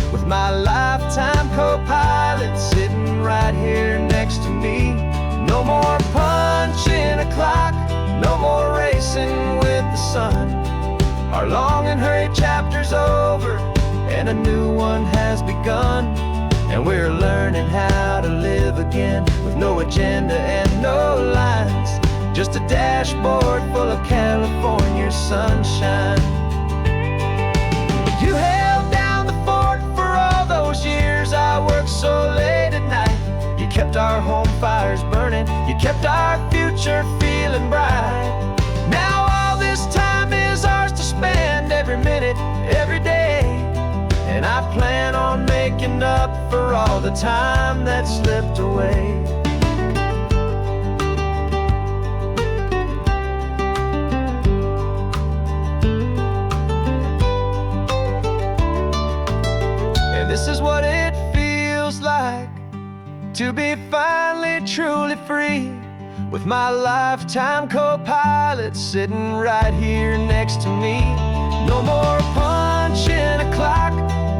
with my lifetime co-pilot sitting right here next to me. No more punching a clock, no more racing with the sun. Our long and hurried chapter's over and a new one has begun. And we're learning how to live again with no agenda and no lines, just a dashboard full of California sunshine. You held down the fort for all those
kept our home fires burning. You kept our future feeling bright. Now all this time is ours to spend, every minute, every day. And I plan on making up for all the time that slipped away. This is what it feels like to be finally truly free, with my lifetime co-pilot sitting right here next to me. No more punching a clock,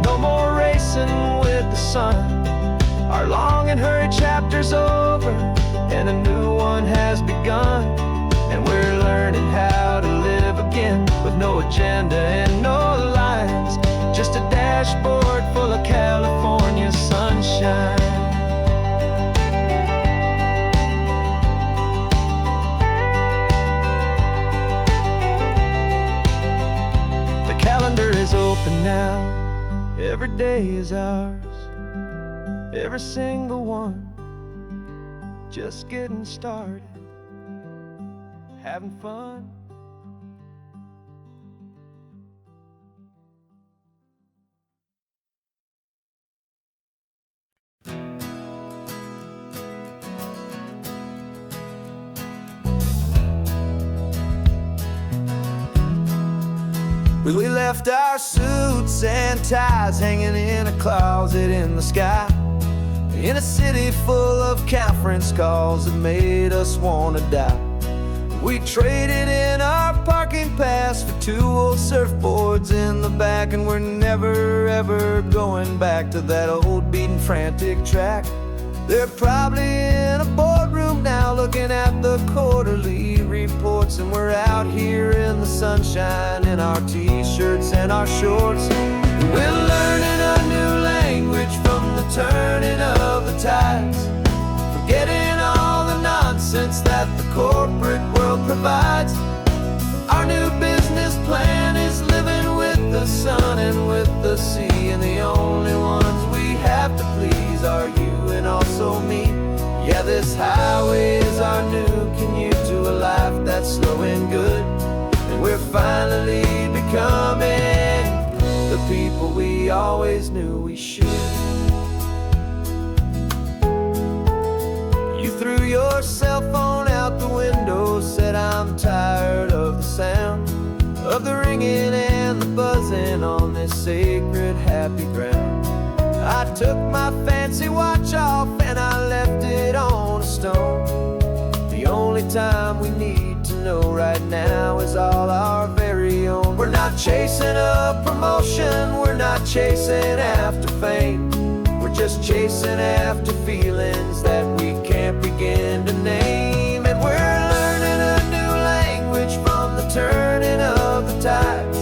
no more racing with the sun. Our long and hurried chapter's over, and a new one has begun. And we're learning how to live again, with no agenda and no lines, just a dashboard full of California sunshine. The calendar is open now, every day is ours, every single one, just getting started, having fun. We left our suits and ties hanging in a closet in the sky, in a city full of conference calls that made us want to die. We traded in our parking pass for 2 old surfboards in the back, and we're never ever going back to that old beaten frantic track. They're probably in a boardroom now looking at the quarterly reports, and we're out here in the sunshine in our t-shirts and our shorts. We're learning a new language from the turning of the tides, forgetting all the nonsense that the corporate world provides. Our new business plan is living with the sun and with the sea, and the only ones we have to please are you and also me. Yeah, this highway is our new commute to a life that's slow and good, and we're finally becoming the people we always knew we should. You threw your cell phone out the window, said I'm tired of the sound of the ringing and the buzzing on this sacred happy ground. I took my fancy watch off and I left it on a stone. The only time we need to know right now is all our very own. We're not chasing a promotion, we're not chasing after fame, we're just chasing after feelings that we can't begin to name. And we're learning a new language from the turning of the tides,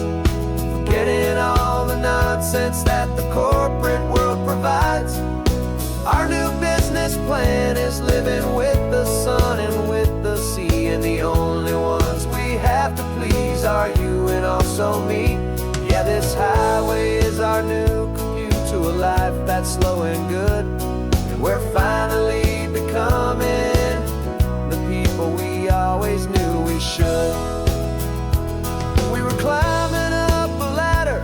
forgetting all the nonsense that the corporate world provides. Our new business plan is living with the sun and with the sea, and the only ones we have to please are you and also me. Yeah, this highway is our new commute to a life that's slow and good, and we're finally becoming the people we always knew we should. We were climbing up a ladder,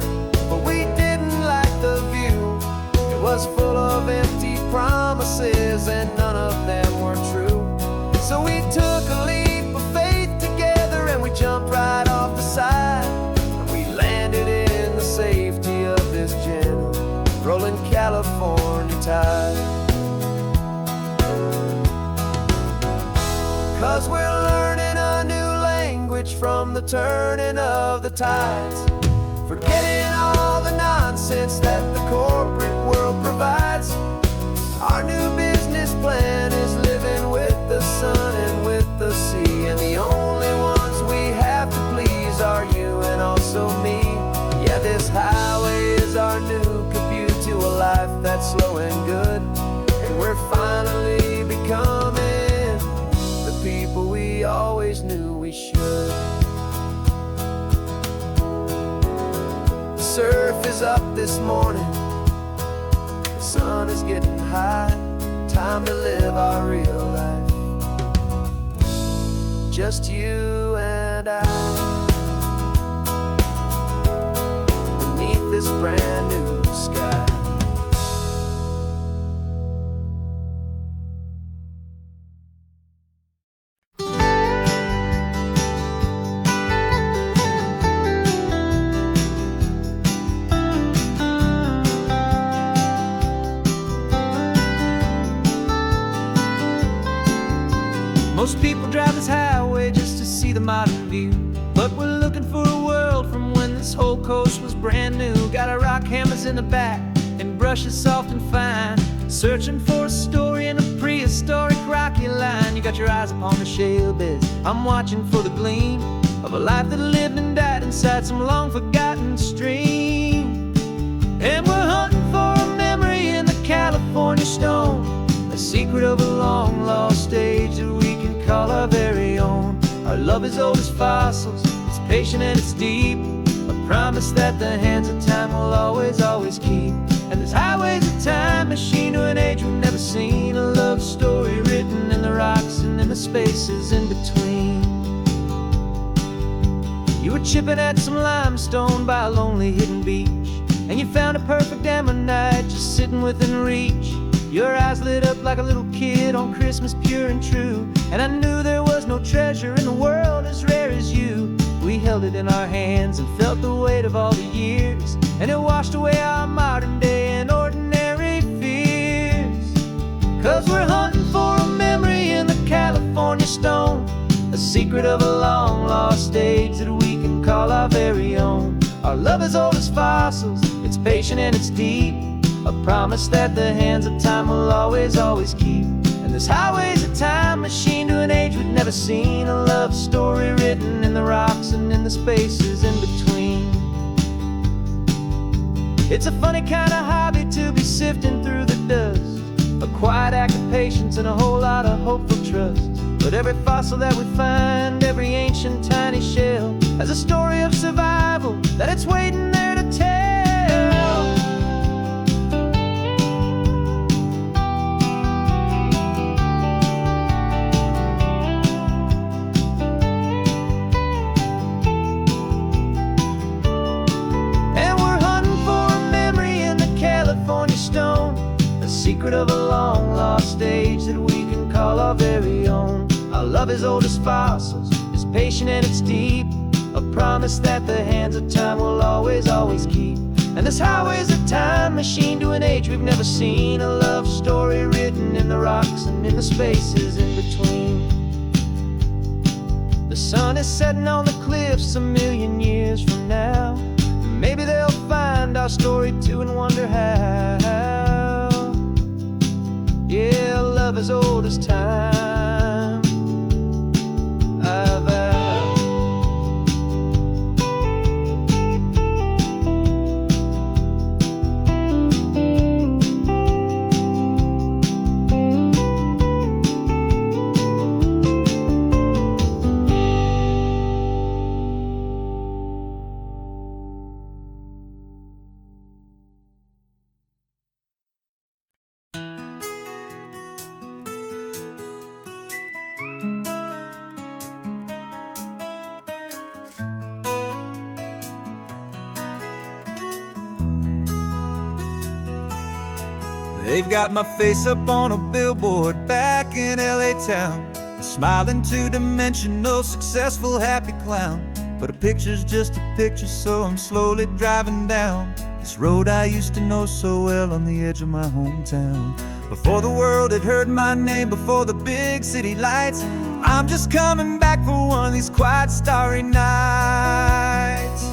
but we didn't like the view. It was full of empty promises and none of them were true. So we took a leap of faith together and we jumped right off the side, and we landed in the safety of this gentle rolling California tide. 'Cause we're learning a new language from the turning of the tides, forgetting all the nonsense that the corporate world provides. Our new business plan is living with the sun and with the sea, and the only ones we have to please are you and also me. Yeah, this highway is our new commute to a life that's slow and good, and we're finally becoming the people we always knew we should. The surf is up this morning, the sun is getting high.
time to live our real life, just you and I, beneath this brand new sky.
Most people drive this highway just to see the modern view, but we're looking for a world from when this whole coast was brand new. Got our rock hammers in the back and brushes soft and fine, searching for a story in a prehistoric rocky line. You got your eyes upon the shale beds, I'm watching for the gleam of a life that lived and died inside some long forgotten stream. And we're hunting for a memory in the California stone, a secret of a long lost age that we can call our very own. Our love is old as fossils, it's patient and it's deep, a promise that the hands of time will always, always keep. And this highway's a time machine to an age we've never seen, a love story written in the rocks and in the spaces in between. You were chipping at some limestone by a lonely hidden beach, and you found a perfect ammonite just sitting within reach. Your eyes lit up like a little kid on Christmas, pure and true, and I knew there was no treasure in the world as rare as you. We held it in our hands and felt the weight of all the years, and it washed away our modern day and ordinary fears. 'Cause we're hunting for a memory in the California stone, a secret of a long lost age that we can call our very own. Our love is old as fossils, it's patient and it's deep, a promise that the hands of time will always, always keep. And this highway's a time machine to an age we've never seen, a love story written in the rocks and in the spaces in between. It's a funny kind of hobby to be sifting through the dust, a quiet act of patience and a whole lot of hopeful trust. But every fossil that we find, every ancient tiny shell, has a story of survival that it's waiting there to tell. Secret of a long lost age that we can call our very own. Our love is old as fossils, it's patient and it's deep, a promise that the hands of time will always, always keep. And this highway's a time machine to an age we've never seen, a love story written in the rocks and in the spaces in between. The sun is setting on the cliffs a million years from now, maybe they'll find our story too and wonder how. Yeah, love as old as time, I vow.
They've got my face up on a billboard back in LA town, a smiling two-dimensional, successful, happy clown. But a picture's just a picture, so I'm slowly driving down this road I used to know so well on the edge of my hometown. Before the world had heard my name, before the big city lights, I'm just coming back for one of these quiet, starry nights.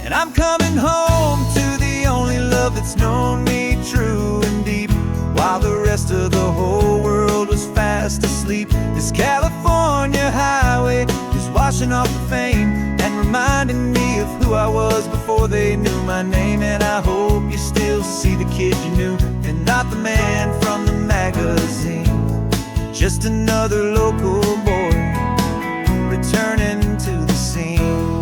And I'm coming home to the only love that's known me true and deep, while the rest of the whole world was fast asleep. This California highway is washing off the fame and reminding me of who I was before they knew my name. And I hope you still see the kid you knew and not the man from the magazine, just another local boy returning to the scene.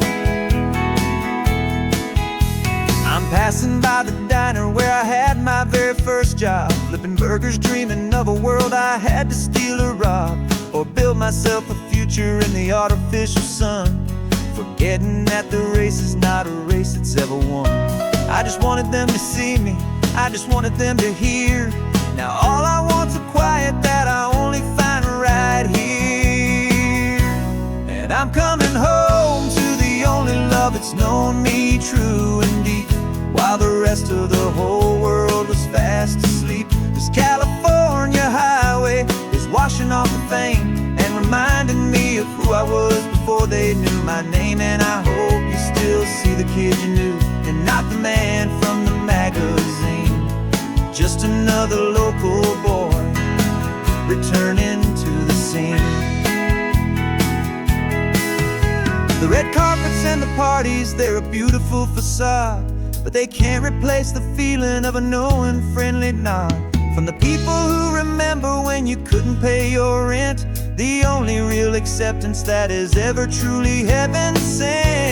I'm
passing by the diner where I had my very first job, flipping burgers, dreaming of a world I had to steal or rob, or build myself a future in the artificial sun, forgetting that the race is not a race that's ever won. I just wanted them to see me, I just wanted them to hear. Now all I want's a quiet that I only find right here. And I'm coming home to the only love that's known me true and deep, while the rest of the whole world was fast asleep. This California highway is washing off the fame and reminding me of who I was before they knew my name. And I hope you still see the kid you knew, and not the man from the magazine. Just another local boy returning to the scene. The red carpets and the parties, they're a beautiful facade, but they can't replace the feeling of a knowing, friendly nod from the people who remember when you couldn't pay your rent. The only real acceptance that is ever truly heaven sent.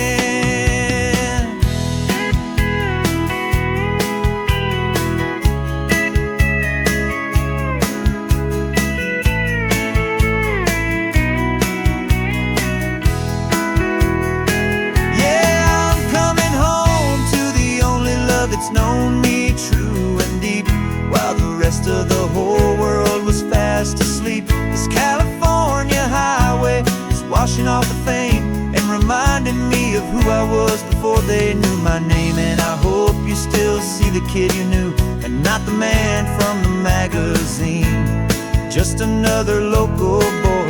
Yeah, I'm coming home to the only love that's known me true and deep, while the rest of the whole world was fast asleep. This California highway is washing off the fame and reminding me of who I was before they knew my name. And I hope you still see the kid you knew, and not the man from the magazine. Just another local boy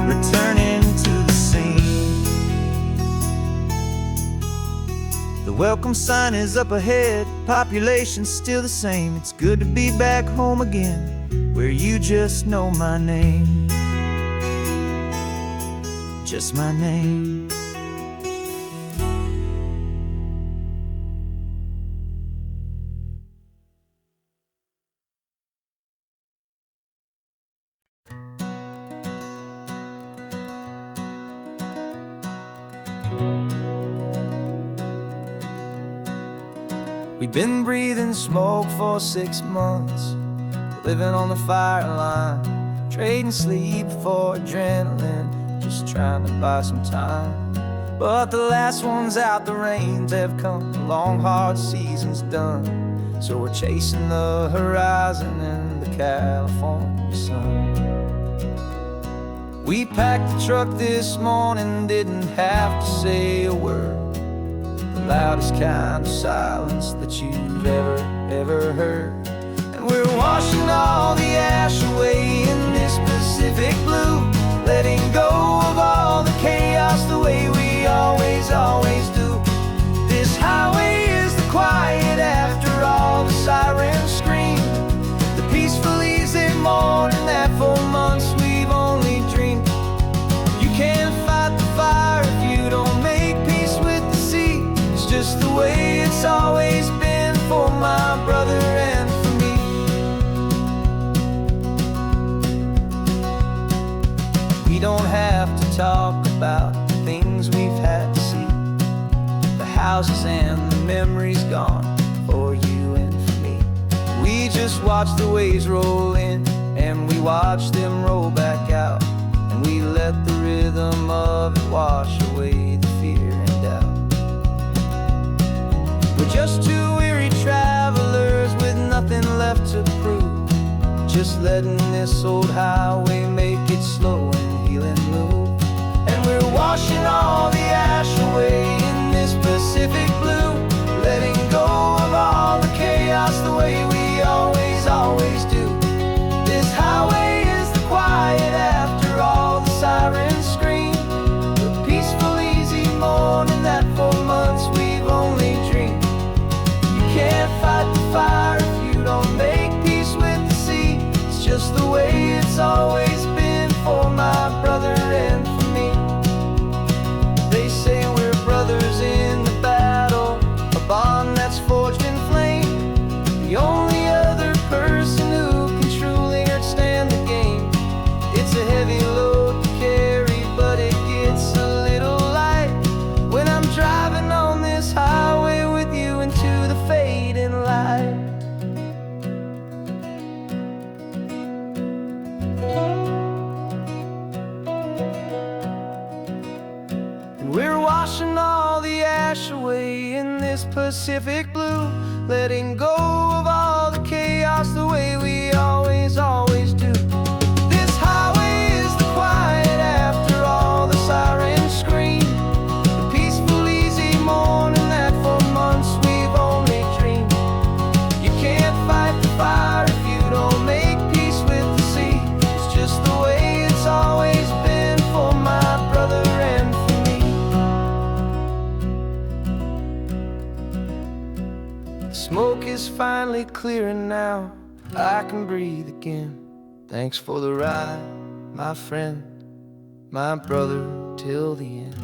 returning to the scene. The welcome sign is up ahead, population's still the same. It's good to be back home again, where you just know my name. Just my name. We've been breathing smoke for 6 months, living on the fire line, trading sleep for adrenaline, just trying to buy some time. But the last one's out, the rains have come, the long hard season's done, so we're chasing the horizon in the California sun. We packed the truck this morning, didn't have to say a word, the loudest kind of silence that you've ever heard. And we're washing all the ash away in this Pacific blue, letting go of all the chaos the way we always do. This highway is the quiet after all the sirens scream, the peaceful easy morning that for months we've only dreamed. You can't fight the fire if you don't make peace with the sea. It's just the way it's always been for my brother and for me. We don't have to talk about the things we've had to see, the houses and the memories gone for you and for me. We just watch the waves roll in, and we watch them roll back out, and we let the rhythm of it wash away the fear and doubt. We're just two weary travelers with nothing left to prove, just letting this old highway make it slow and healing move. And we're washing all the ash away in this Pacific blue, letting go of all the chaos the way we always do. This highway is the quiet after all the sirens scream, the peaceful easy morning that for months we've only dreamed. You can't fight the fire if you don't make peace with the sea. It's just the way it's always been for my brother and for me. They say we're brothers in the battle
this Pacific blue, letting go of all the chaos the way we always do. This highway is the quiet after all the sirens scream, the peaceful, easy morning that for months we've only dreamed. You can't fight the fire if you don't make peace with the sea. It's just the way it's always been for my brother and for me. The smoke is finally clearing now, I can breathe again. Thanks for the ride, my friend, my brother, till the end.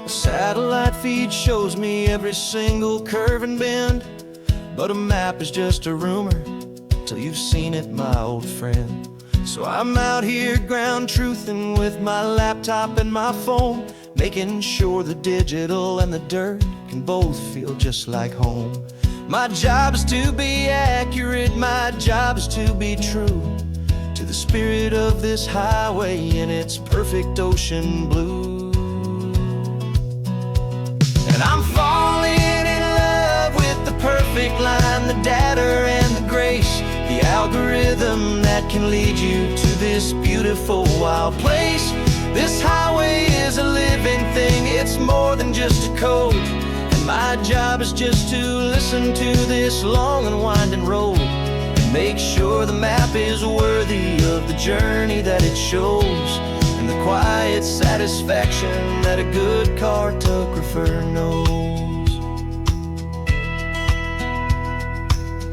Satellite feed shows me every single curve and bend, but a map is just a rumor till you've seen it, my old friend. So I'm out here ground truthing with my laptop and my phone, making sure the digital and the dirt can both feel just like home. My job is to be accurate, my job is to be true to the spirit of this highway in its perfect ocean blue. And I'm falling in love with the perfect line, the data and the grace, the algorithm that can lead you to this beautiful wild place. This highway is a living thing, it's more than just a code. And my job is just to listen to this long and winding road and make sure the map is worthy of the journey that it shows, and the quiet satisfaction that a good cartographer knows.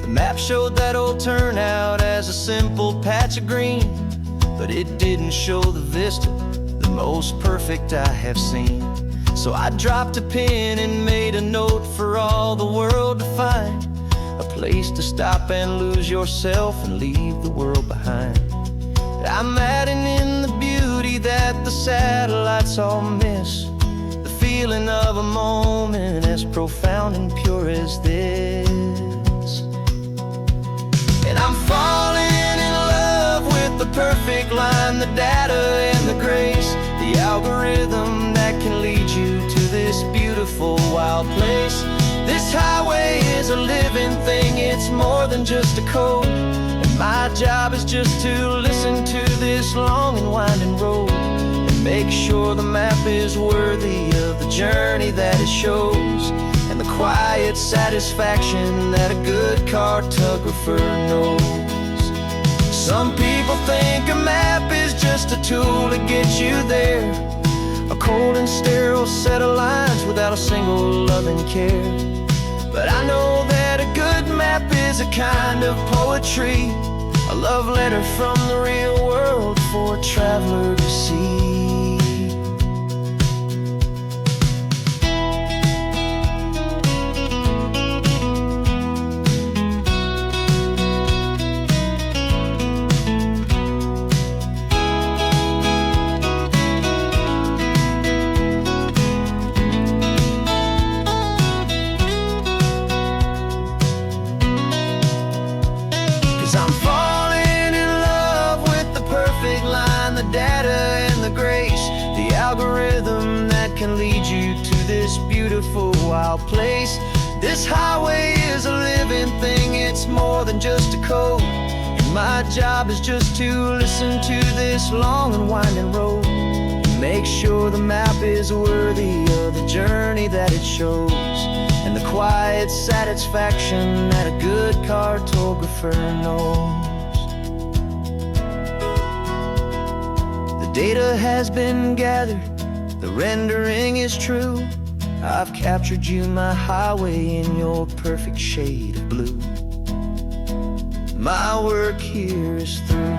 The map showed that old turnout as a simple patch of green, but it didn't show the vista, the most perfect I have seen. So I dropped a pin and made a note for all the world to find, a place to stop and lose yourself and leave the world behind. I'm adding in the beauty that the satellites all miss, the feeling of a moment as profound and pure as this. And I'm falling in love with the perfect line, the data and the grace, the algorithm that can lead you to this beautiful wild place. This highway is a living thing, it's more than just a code. And my job is just to listen to this long and winding road and make sure the map is worthy of the journey that it shows, and the quiet satisfaction that a good cartographer knows. Some people think a map is just a tool to get you there, a cold and sterile set of lines without a single loving care. But I know that a good map is a kind of poetry, a love letter from the real world for a traveler to see. Algorithm that can lead you to this beautiful wild place. This highway is a living thing, it's more than just a code. And my job is just to listen to this long and winding road and make sure the map is worthy of the journey that it shows, and the quiet satisfaction that a good cartographer knows. The data has been gathered, the rendering is true. I've captured you, my highway, in your perfect shade of blue. My work here is through.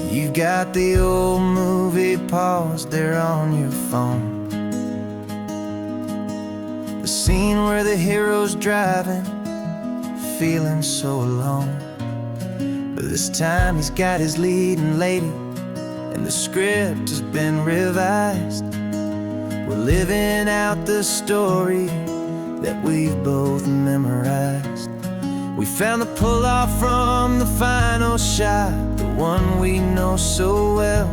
You've got the old movie paused there on your phone, the scene where the hero's driving, feeling so alone. But this time he's got his leading lady, and the script has been revised. We're living out the story that we've both memorized. We found the pull-off from the final shot, the one we know so well.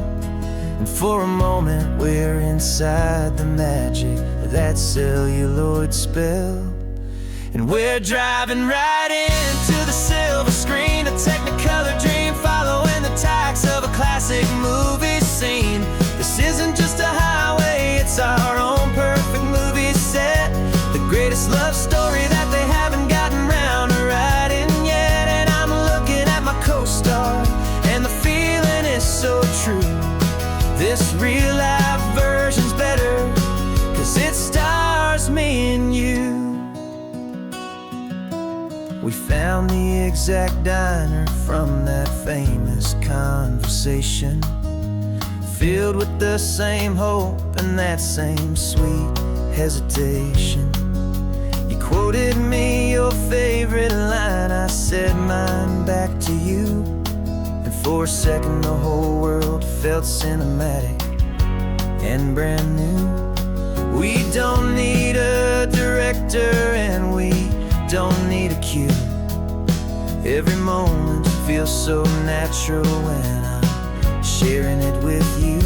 And for a moment we're inside the magic of that celluloid spell. And we're driving right into the silver screen, a Technicolor dream, following the tacks of a classic movie scene. This isn't just a highway, it's our own perfect movie set, the greatest love story that they haven't gotten round to writing yet. And I'm looking at my co-star, and the feeling is so true. This real-life version's better, 'cause it stars me and you. We found the exact diner from that famous conversation, filled with the same hope and that same sweet hesitation. You quoted me your favorite line, I said mine back to you. And for a second the whole world felt cinematic and brand new. We don't need a director and we don't need a cue. Every moment feels so natural when I'm sharing it with you.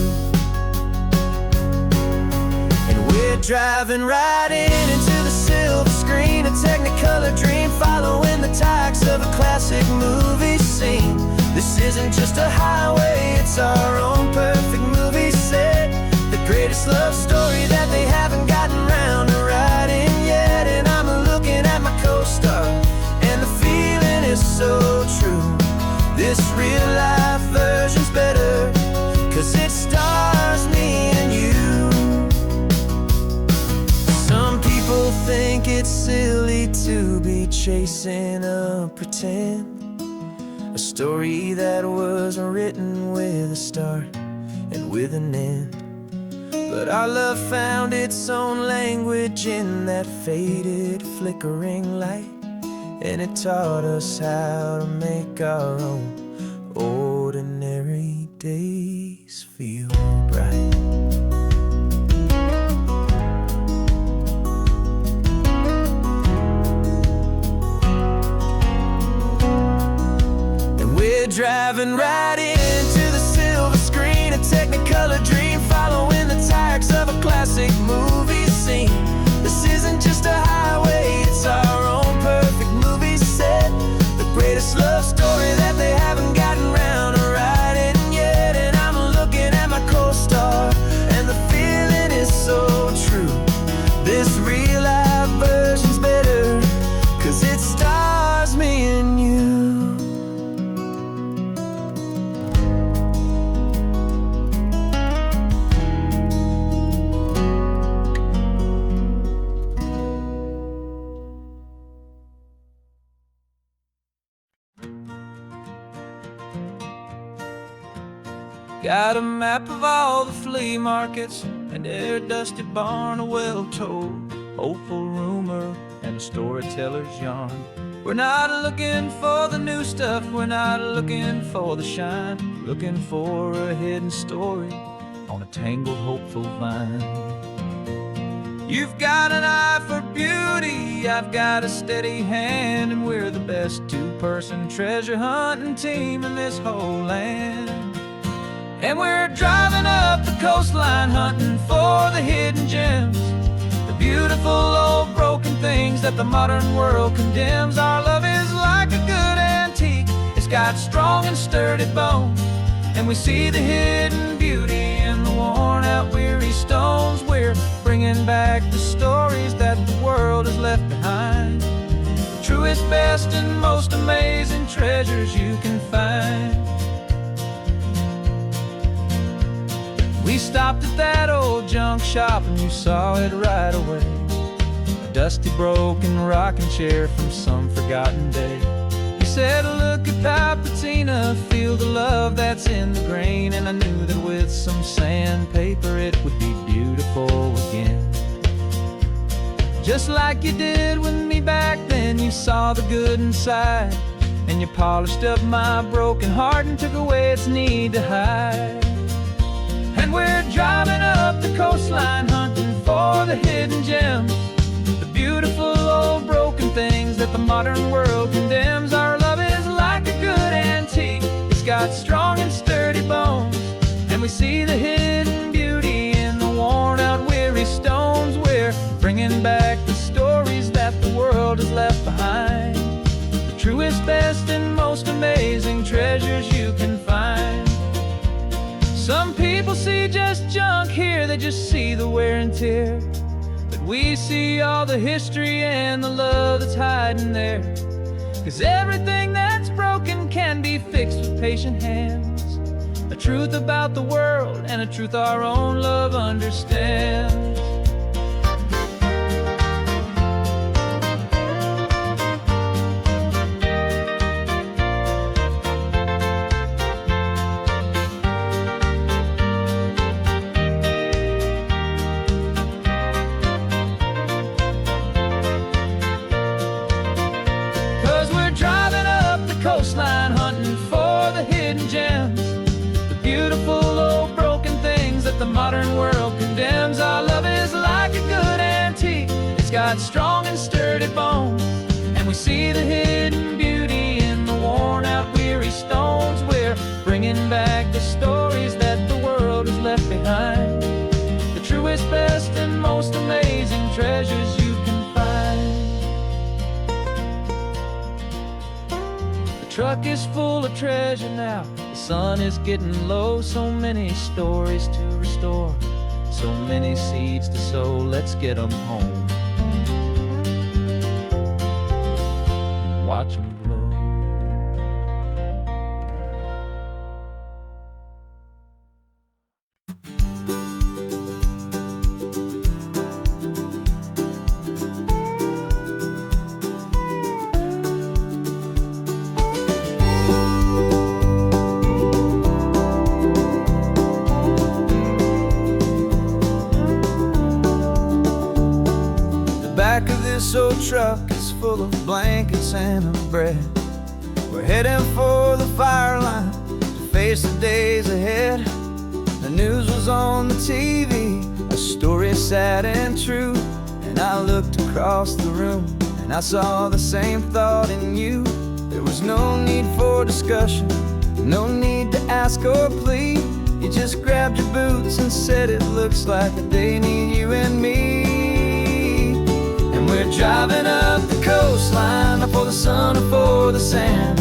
And we're driving right into the silver screen, a Technicolor dream, following the tacks of a classic movie scene. This isn't just a highway, it's our own perfect movie set, the greatest love story that they haven't gotten round to writing yet. And I'm looking at my co-star, and the feeling is so true. This real-life version's better, 'cause it stars me and you. Some people think it's silly to be chasing a pretend, a story that was written with a start and with an end. But our love found its own language in that faded, flickering light, and it taught us how to make our own ordinary days feel bright. And we're driving right into the silver screen, a Technicolor dream, following the tacks of a classic movie scene. This isn't just a highway, it's our own perfect movie set, the greatest love story that they haven't gotten round to writing yet. And I'm looking at my co-star, and the feeling is so true. This real-life version's better, 'cause it stars me and you. Got a map of all the flea markets, and their dusty barn, a well-told hopeful rumor, and a storyteller's yarn. We're not looking for the new stuff, we're not looking for the shine, looking for a hidden story on a tangled hopeful vine. You've got an eye for beauty, I've got a steady hand, and we're the best two-person treasure hunting team in this whole land. And we're driving up the coastline, hunting for the hidden gems, the beautiful old broken things that the modern world condemns. Our love is like a good antique, it's got strong and sturdy bones, and we see the hidden beauty in the worn out weary stones. We're bringing back the stories that the world has left behind, the truest, best, and most amazing treasures you can find. We stopped at that old junk shop and you saw it right away, a dusty broken rocking chair from some forgotten day. You said, "Look at Palpatine to feel the love that's in the grain, and I knew that with some sandpaper it would be beautiful again. Just like you did with me back then, you saw the good inside, and you polished up my broken heart and took away its need to hide. And we're driving up the coastline, hunting for the hidden gems, the beautiful old broken things that the modern world condemns. Our love is like a good antique, it's got strong and sturdy bones, and we see the hidden beauty in the worn out weary stones. We're bringing back the stories that the world has left behind, the truest, best, and most amazing treasures you can find. Some people see just junk here, they just see the wear and tear, but we see all the history and the love that's hiding there. 'Cause everything that's broken can be fixed with patient hands, a truth about the world and a truth our own love understands. Coastline, hunting for the hidden gems, the beautiful old broken things that the modern world condemns. Our love is like a good antique, it's got strong and sturdy bones, and we see the hidden beauty in the worn out weary stones. We're bringing back the stories that the world has left behind, the truest, best, and most amazing treasures you can find. The truck is full of treasure now, the sun is getting low. So many stories to restore, so many seeds to sow. Let's get them home, watch them blow.
Back of this old truck is full of blankets and of bread. We're heading for the fire line to face the days ahead. The news was on the TV, a story sad and true, and I looked across the room and I saw the same thought in you. There was no need for discussion, no need to ask or plead. You just grabbed your boots and said it looks like a day need you and me. We're driving up the coastline, not for the sun or for the sand,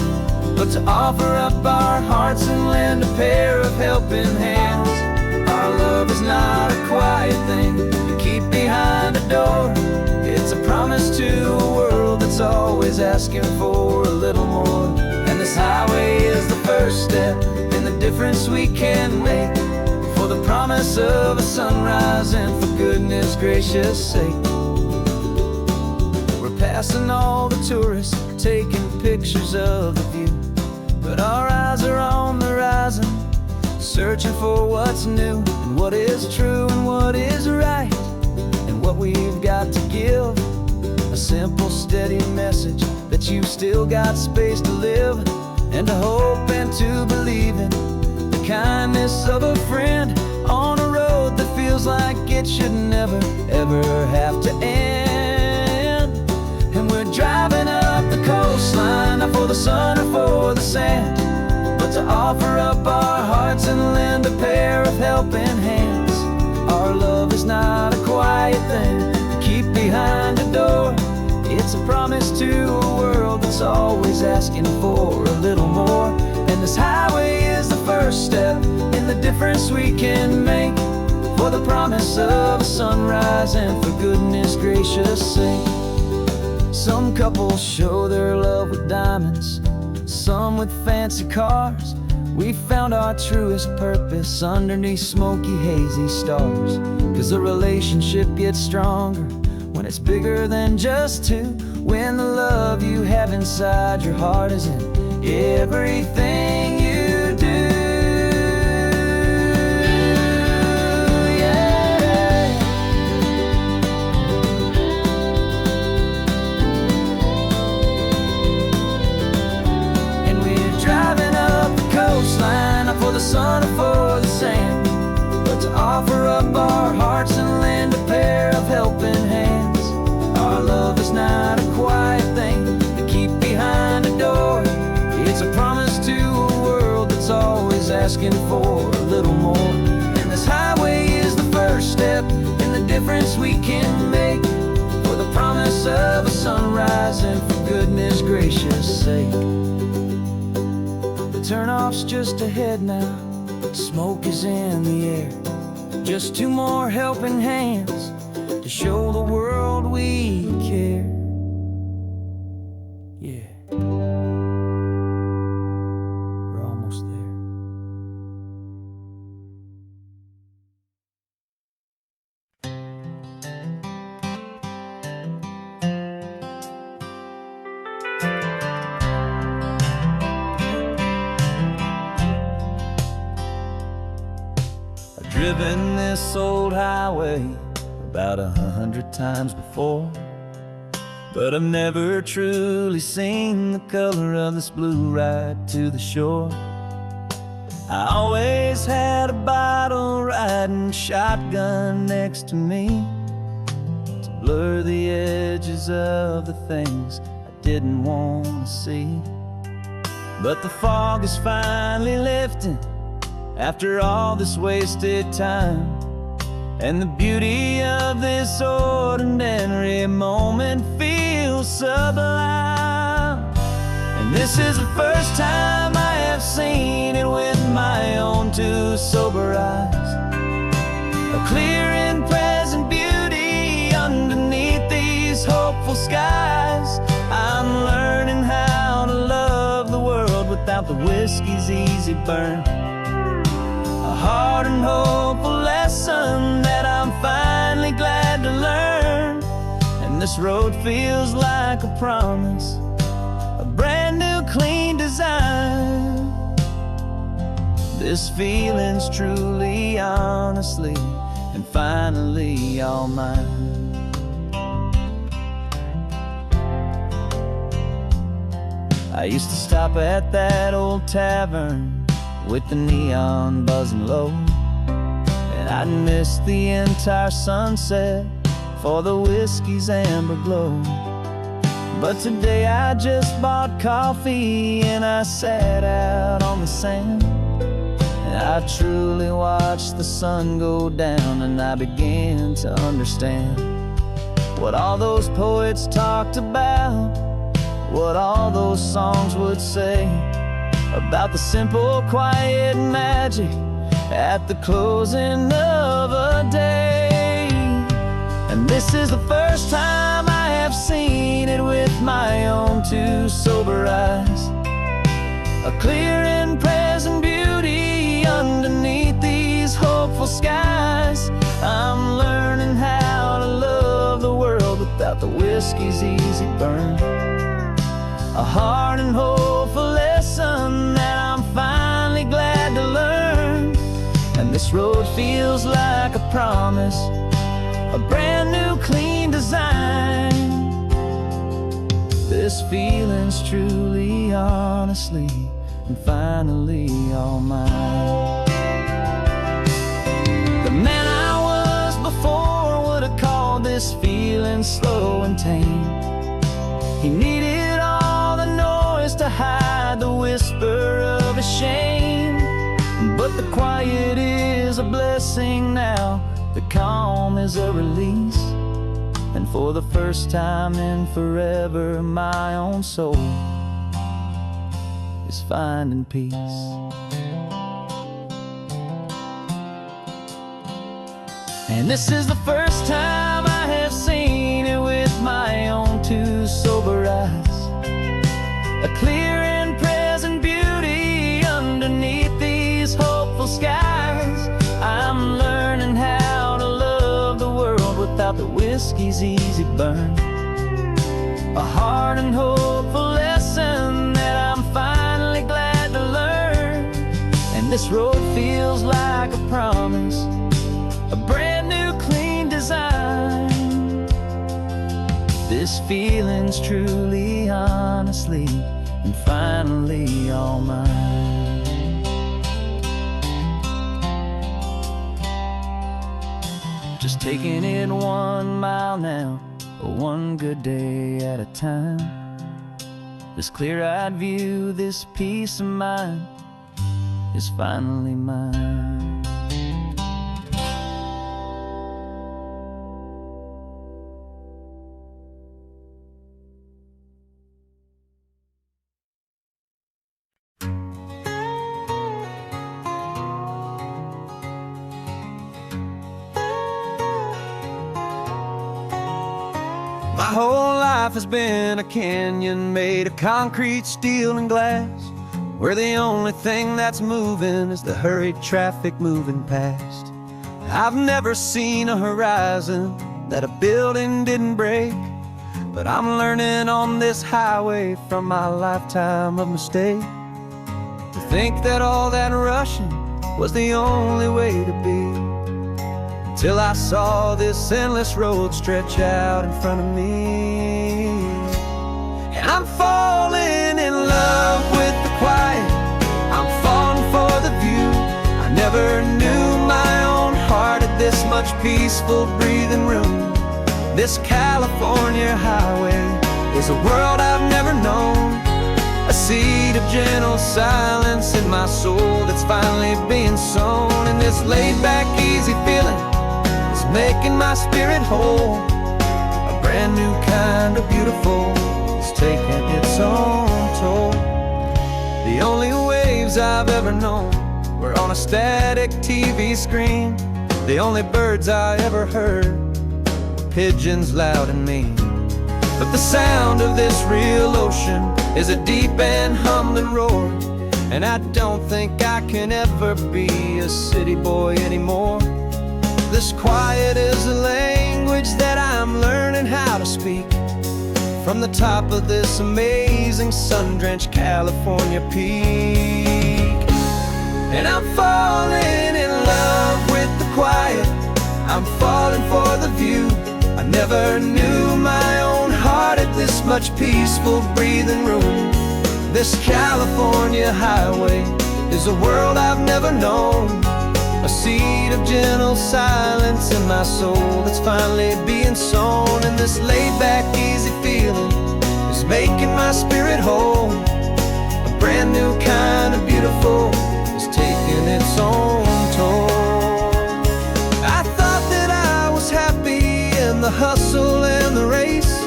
but to offer up our hearts and lend a pair of helping hands. Our love is not a quiet thing you keep behind a door. It's a promise to a world that's always asking for a little more. And this highway is the first step in the difference we can make, for the promise of a sunrise and for goodness gracious sake. Passing all the tourists, taking pictures of the view, but our eyes are on the horizon, searching for what's new, and what is true and what is right, and what we've got to give. A simple, steady message that you've still got space to live, and to hope and to believe in the kindness of a friend on a road that feels like it should never, ever have to end. And we're driving up the coastline, not for the sun or for the sand, but to offer up our hearts and lend a pair of helping hands. Our love is not a quiet thing to keep behind a door. It's a promise to a world that's always asking for a little more. And this highway is the first step in the difference we can make, for the promise of a sunrise and for goodness gracious sake. Some couples show their love with diamonds, some with fancy cars. We found our truest purpose underneath smoky, hazy stars. 'Cause a relationship gets stronger when it's bigger than just two, when the love you have inside your heart is in everything
the sun or for the sand, but to offer up our hearts and lend a pair of helping hands. Our love is not a quiet thing to keep behind a door. It's a promise to a world that's always asking for a little more. And this highway is the first step in the difference we can make, for the promise of a sunrise and for goodness gracious sake. The turnoff's just ahead now, smoke is in the air. Just two more helping hands to show the world we care. Yeah, we're almost there. I've driven this old highway about 100 times before, but I've never truly seen the color of this blue ride to the shore. I always had a bottle riding shotgun next to me to blur the edges of the things I didn't want to see. But the fog is finally lifting after all this wasted time, and the beauty of this ordinary moment feels sublime. And this is the first time I have seen it with my own two sober eyes, a clear and present beauty underneath these hopeful skies. I'm learning how to love the world without the whiskey's easy burn, a hard and hopeful lesson that I'm finally glad to learn. And this road feels like a promise, a brand new clean design. This feeling's truly, honestly, and finally all mine. I used to stop at that old tavern with the neon buzzing low, and I'd miss the entire sunset for the whiskey's amber glow. But today I just bought coffee and I sat out on the sand, and I truly watched the sun go down, and I began to understand what all those poets talked about, what all those songs would say about the simple, quiet magic at the closing of a day. And this is the first time I have seen it with my own two sober eyes, a clear and present beauty underneath these hopeful skies. I'm learning how to love the world without the whiskey's easy burn, a hard and hopeful lesson that I'm finally glad to learn. And this road feels like a promise, a brand new clean design. This feeling's truly, honestly, and finally all mine. The man I was before would have called this feeling slow and tame. He needed all the noise to hide the whisper of a shame, but the quiet is a blessing now, the calm is a release, and for the first time in forever my own soul is finding peace. And this is the first time I have seen it with my own two sober eyes, a clear and present beauty underneath these hopeful skies. I'm learning how to love the world without the whiskey's easy burn, a hard and hopeful lesson that I'm finally glad to learn. And this road feels like a promise, a brand new clean design. This feeling's truly, honestly, and finally all mine.
taking it 1 mile now, one good day at a time. This clear-eyed view, this peace of mind is finally mine.
My whole life has been a canyon made of concrete, steel, and glass, where the only thing that's moving is the hurried traffic moving past. I've never seen a horizon that a building didn't break, but I'm learning on this highway from my lifetime of mistake to think that all that rushing was the only way to be. Till I saw this endless road stretch out in front of me. And I'm falling in love with the quiet, I'm falling for the view. I never knew my own heart had this much peaceful breathing room. This California highway is a world I've never known, a seed of gentle silence in my soul that's finally being sown. And this laid-back, easy feeling making my spirit whole. A brand new kind of beautiful is taking its own toll. The only waves I've ever known were on a static TV screen. The only birds I ever heard were pigeons loud and mean. But the sound of this real ocean is a deep and humbling roar, and I don't think I can ever be a city boy anymore. This quiet is a language that I'm learning how to speak from the top of this amazing sun-drenched California peak. And I'm falling in love with the quiet, I'm falling for the view. I never knew my own heart had this much peaceful breathing room. This California highway is a world I've never known, a seed of gentle silence in my soul that's finally being sown. And this laid-back, easy feeling is making my spirit whole. A brand new kind of beautiful is taking its own toll. I thought that I was happy in the hustle and the race.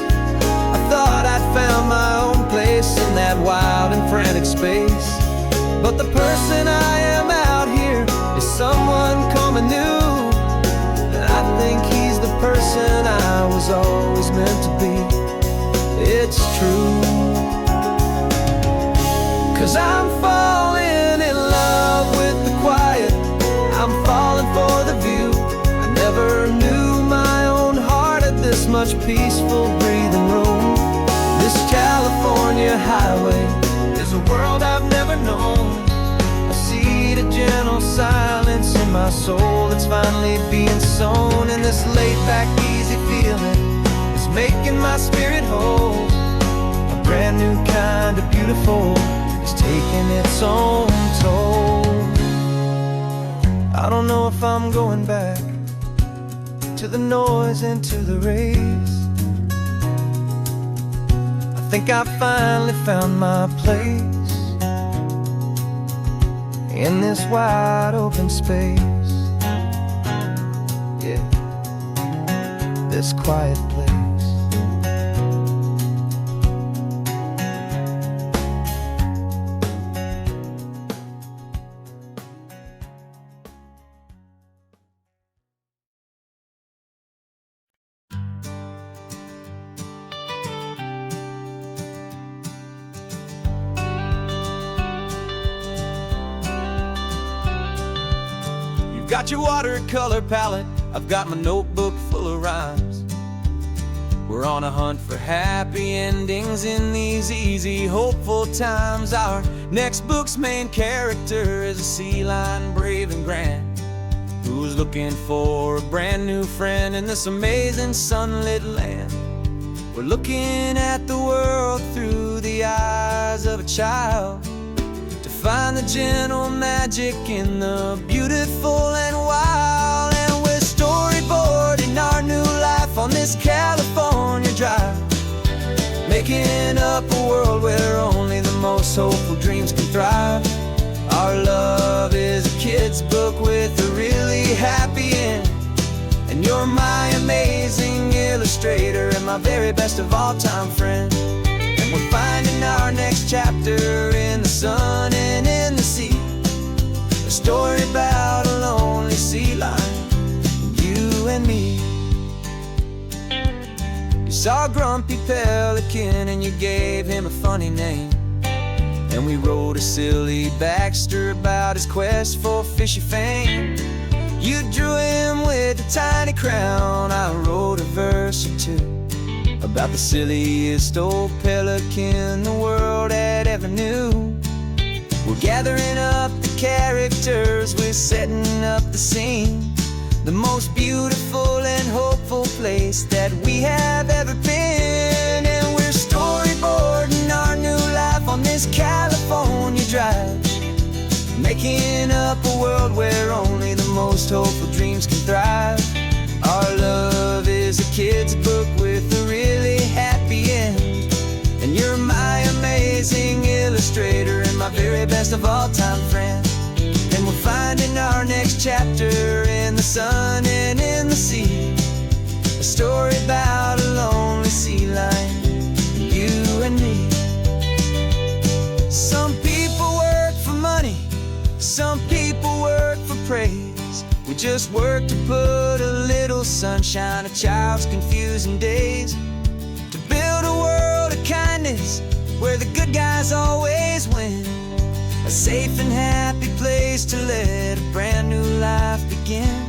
I thought I'd found my own place in that wild and frantic space. But the person I am out here is someone coming new, and I think he's the person I was always meant to be. It's true, 'cause I'm falling in love with the quiet, I'm falling for the view. I never knew my own heart had this much peaceful breathing room. This California highway is a world I've never known, a seed of gentle silence in my soul that's finally being sown. And this laid-back, easy feeling is making my spirit whole. A brand new kind of beautiful is taking its own toll. I don't know if I'm going back to the noise and to the race. I think I finally found my place in this wide open space, yeah, this quiet place. Got your watercolor palette, I've got my notebook full of rhymes. We're on a hunt for happy endings in these easy, hopeful times. Our next book's main character is a sea lion, brave and grand, who's looking for a brand new friend in this amazing sunlit land. We're looking at the world through the eyes of a child, find the gentle magic in the beautiful and wild. And we're storyboarding this California drive, making up a world where only the most hopeful dreams can thrive. Our love is a kid's book with a really happy end, and you're my amazing illustrator and my very best of all-time friend. And we're finding our next chapter in the sun and in the sea, a story about a lonely sea lion, you and me. You saw a grumpy pelican and you gave him a funny name, and we wrote a silly Baxter about his quest for fishy fame. You drew him with a tiny crown, I wrote a verse or two about the silliest old pelican the world had ever knew. We're gathering up the characters, we're setting up the scene, the most beautiful and hopeful place that we have ever been. And we're storyboarding our new life on this California drive, making up a world where only the most hopeful dreams can thrive. Our love is a kid's book with a really happy end, and you're my amazing illustrator and my very best of all-time friend. And we're finding our next chapter in the sun and in the sea, a story about a lonely sea lion, you and me. Some people work for money, some people work for praise. We just work to put a little sunshine in a child's confusing days, to build a world of kindness where the good guys always win, a safe and happy place to let a brand new life begin.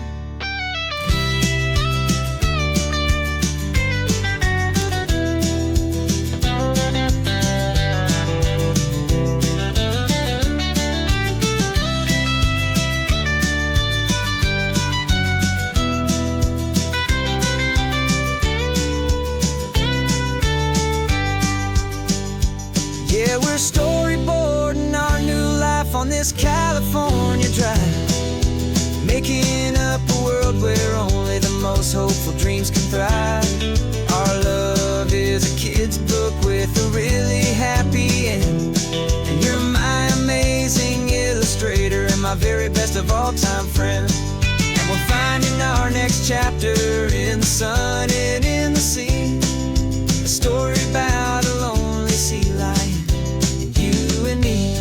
Yeah, we're storyboarding our new life on this California drive, making up a world where only the most hopeful dreams can thrive. Our love is a kid's book with a really happy end, and you're my amazing illustrator and my very best of all-time friend. And we're finding our next chapter in the sun and in the sea, a story about a lonely sea lion, you and me.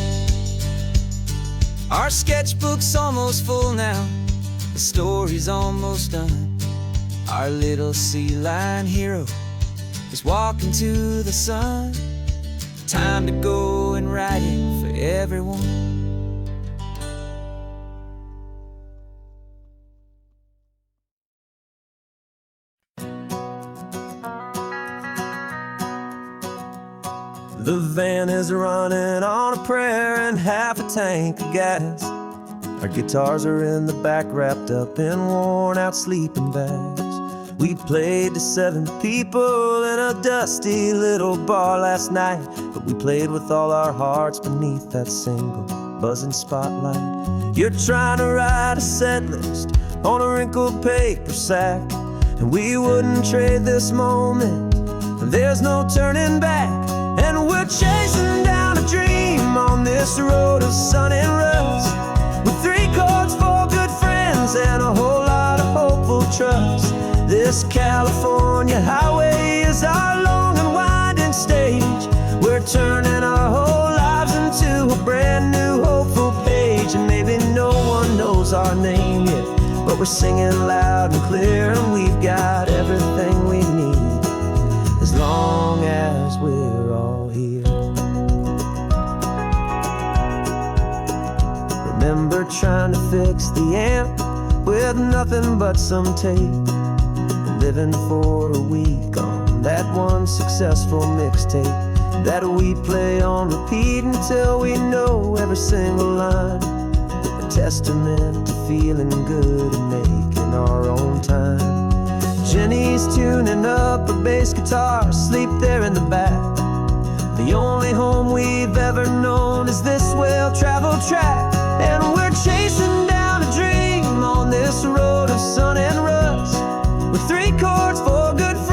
Our sketchbook's almost full now, the story's almost done. Our little sea lion hero is walking to the sun. Time to go and write it for everyone.
The van is running on a prayer and half a tank of gas. Our guitars are in the back, wrapped up in worn-out sleeping bags. We played to 7 people in a dusty little bar last night, but we played with all our hearts beneath that single buzzing spotlight. You're trying to write a set list on a wrinkled paper sack, and we wouldn't trade this moment. There's no turning back. And we're chasing down a dream on this road of sun and rust, with 3 chords for good friends and a whole lot of hopeful trust. This California highway is our long and winding stage. We're turning our whole lives into a brand new hopeful page. And maybe no one knows our name yet, but we're singing loud and clear, and we've got everything we need as long as we're all here. Remember trying to fix the amp with nothing but some tape, and living for a week on that one successful mixtape that we play on repeat until we know every single line. A testament to feeling good and making our own time. Jenny's tuning up her bass guitar, asleep there in the back. The only home we've ever known is this well-traveled track. And we're chasing down a dream on this road of sun and rust, with 3 chords for good friends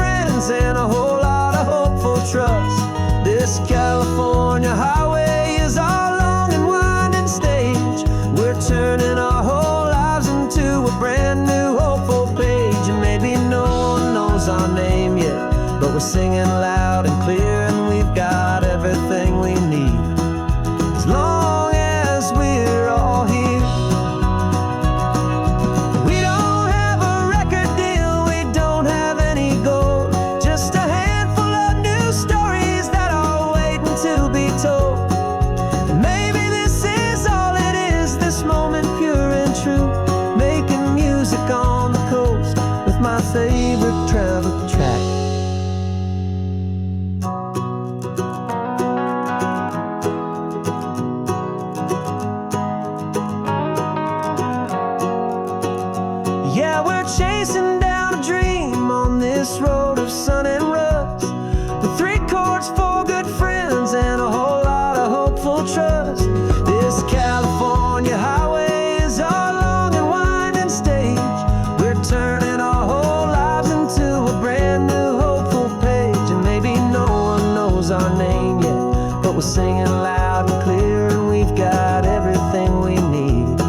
chasing down a dream on this road of sun and rust, with 3 chords, 4 good friends, and a whole lot of hopeful trust. This California highway is our long and winding stage. We're turning our whole lives into a brand new hopeful page. And maybe no one knows our name yet, but we're singing loud and clear, and we've got everything we need,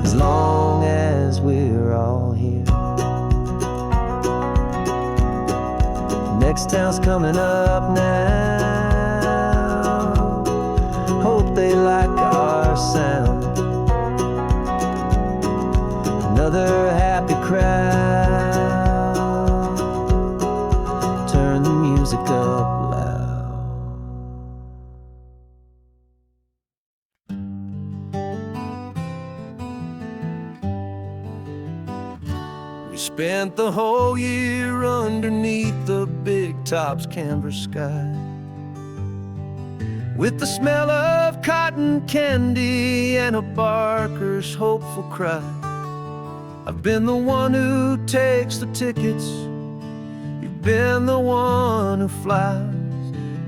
as long as we're all here. Next town's coming up now. Hope they like our sound. Another happy crowd. Turn the music up loud. We spent the whole year underneath the big top's canvas sky, with the smell of cotton candy and a barker's hopeful cry. I've been the one who takes the tickets, you've been the one who flies,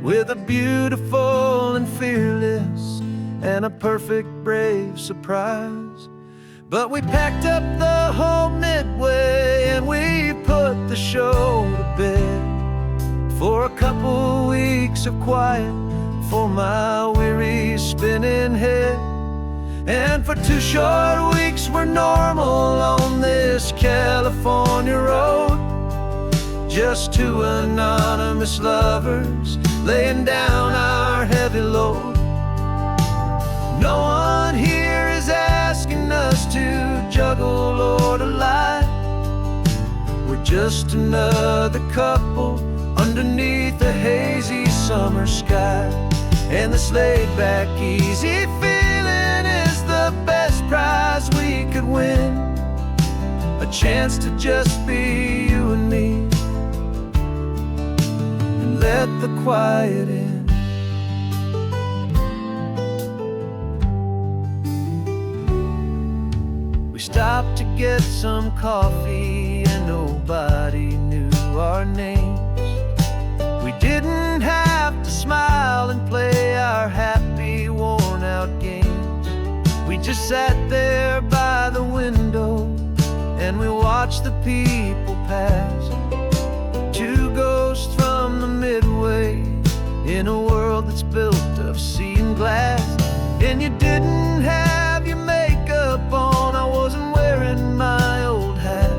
with a beautiful and fearless and a perfect brave surprise. But we packed up the whole Midway and we put the show to bed, for a couple weeks of quiet for my weary spinning head. And for 2 short weeks we're normal on this California road, just 2 anonymous lovers laying down our heavy load. No one here is asking us to juggle or to lie. We're just another couple underneath a hazy summer sky. And this laid-back, easy feeling is the best prize we could win, a chance to just be you and me, and let the quiet in. We stopped to get some coffee and nobody knew our names. We didn't have to smile and play our happy, worn-out games. We just sat there by the window and we watched the people pass. 2 ghosts from the Midway in a world that's built of sea and glass. And you didn't have your makeup on, I wasn't wearing my old hat.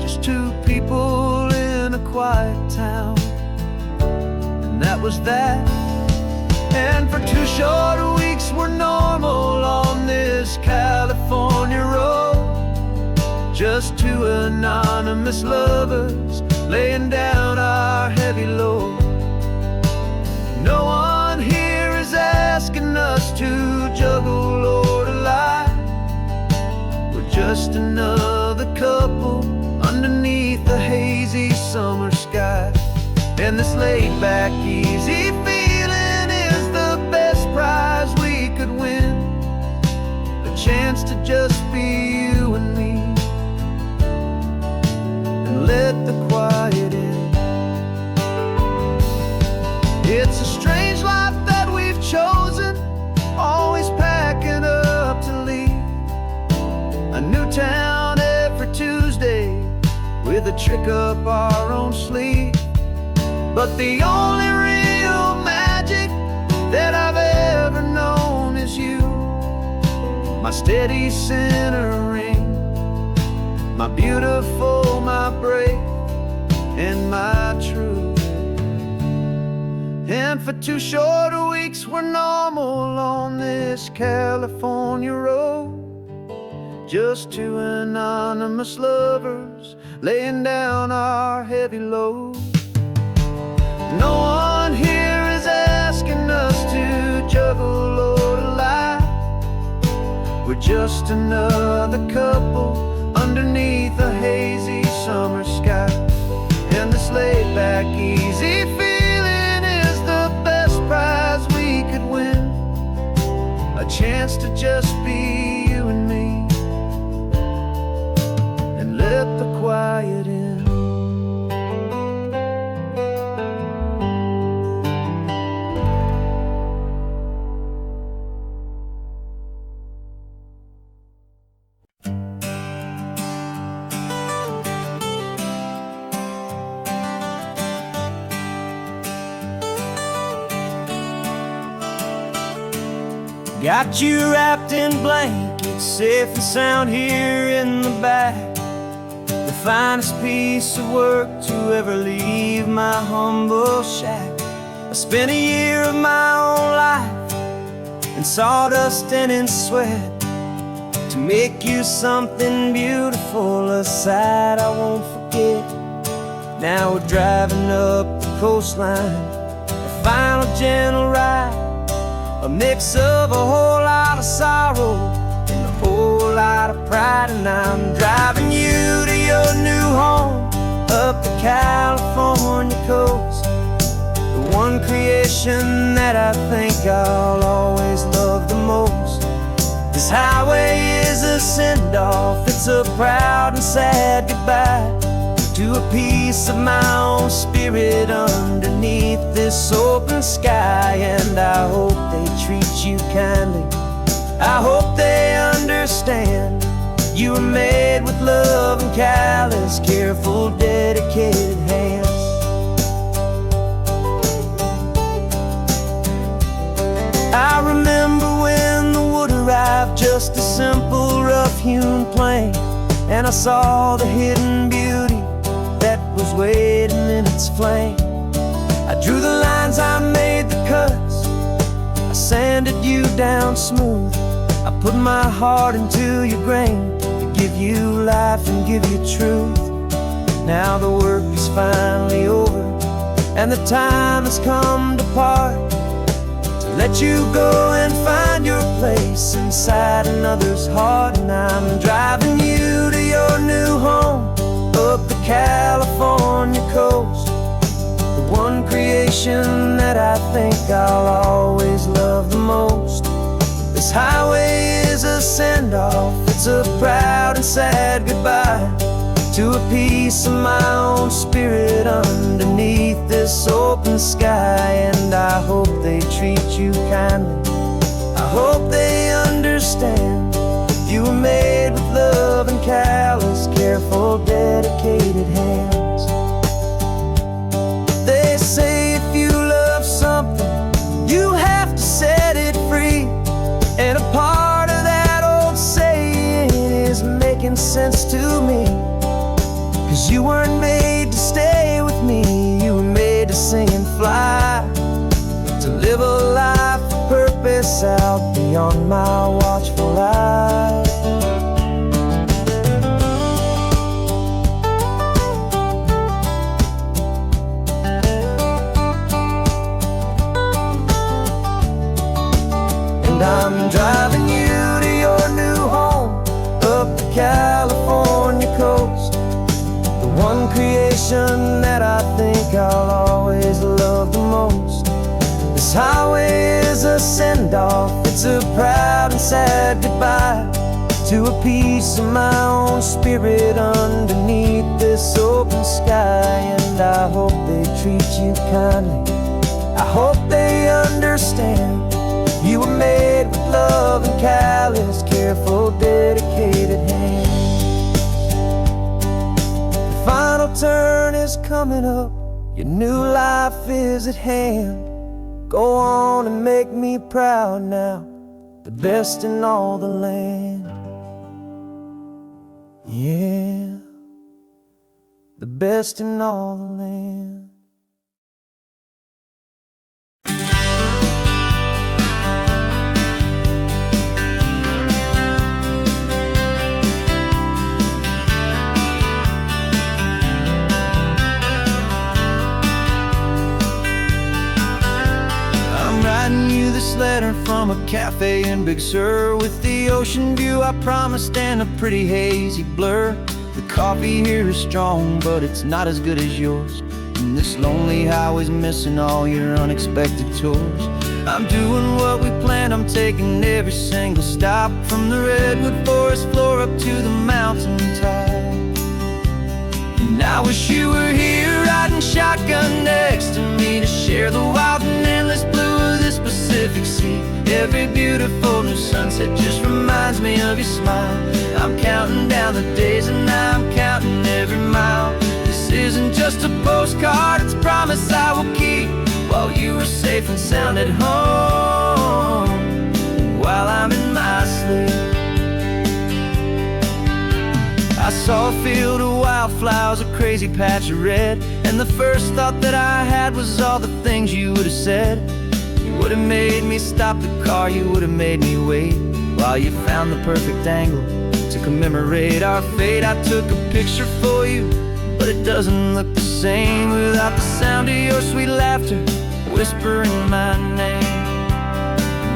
Just 2 people in a quiet town, and that was that. And for 2 short weeks we're normal on this California road, just 2 anonymous lovers laying down our heavy load. No one here is asking us to juggle or to lie. We're just another couple underneath the hazy summer sky. And this laid-back, easy feeling is the best prize we could win, a chance to just be you and me, and let the quiet in. It's a strange life that we've chosen, always packing up to leave. A new town every Tuesday with a trick up our own sleeve. But the only real magic that I've ever known is you, my steady centering, my beautiful, my brave, and my true. And for 2 short weeks we're normal on this California road, just 2 anonymous lovers laying down our heavy load. No one here is asking us to juggle or to lie. We're just another couple underneath a hazy summer sky. And this laid-back, easy feeling is the best prize we could win, a chance to just be you and me, and let let the quiet in.
Got you wrapped in blankets, safe and sound here in the back. The finest piece of work to ever leave my humble shack. I spent a year of my own life in sawdust and in sweat to make you something beautiful, a sight I won't forget. Now we're driving up the coastline, a final gentle ride, a mix of a whole lot of sorrow and a whole lot of pride. And I'm driving you to your new home up the California coast, the one creation that I think I'll always love the most. This highway is a send-off, it's a proud and sad goodbye to a piece of my own spirit underneath this open sky. And I hope they treat you kindly, I hope they understand you were made with love and callous, careful, dedicated hands. I remember when the wood arrived, just a simple rough-hewn plank, and I saw the hidden beauty that was waiting in its flame. I drew the lines, I made the cuts, I sanded you down smooth. I put my heart into your grain to give you life and give you truth. Now the work is finally over and the time has come to part, to let you go and find your place inside another's heart. And I'm driving you to your new home up the California coast, the one creation that I think I'll always love the most. This highway is a send-off, it's a proud and sad goodbye to a piece of my own spirit underneath this open sky. And I hope they treat you kindly, I hope they understand you were made with love and callous, careful, dedicated hands. They say if you love something, you have to set it free. And a part of that old saying is making sense to me, 'cause you weren't made to stay with me, you were made to sing and fly, to live a life of purpose out beyond my watchful eye. And I'm driving you to your new home up the California coast, the one creation that I think I'll always love the most. This highway is a send-off, it's a proud and sad goodbye to a piece of my own spirit underneath this open sky. And I hope they treat you kindly, I hope they understand you were made with love and callous, careful, dedicated hands. The final turn is coming up, your new life is at hand. Go on and make me proud now, the best in all the land. Yeah, the best in all the land. Writing you this letter from a cafe in Big Sur, with the ocean view I promised and a pretty hazy blur. The coffee here is strong, but it's not as good as yours, and this lonely highway's missing all your unexpected tours. I'm doing what we planned, I'm taking every single stop, from the redwood forest floor up to the mountain top.
And I wish you were here riding shotgun next to me to share the wild and endless blue of this Pacific Sea. Every beautiful new sunset just reminds me of your smile. I'm counting down the days and I'm counting every mile. This isn't just a postcard, it's a promise I will keep, while you are safe and sound at home, while I'm in my sleep. I saw a field of wildflowers, a crazy patch of red, and the first thought that I had was all the things you would have said. You would have made me stop the car, you would have made me wait, while you found the perfect angle to commemorate our fate. I took a picture for you, but it doesn't look the same without the sound of your sweet laughter whispering my name.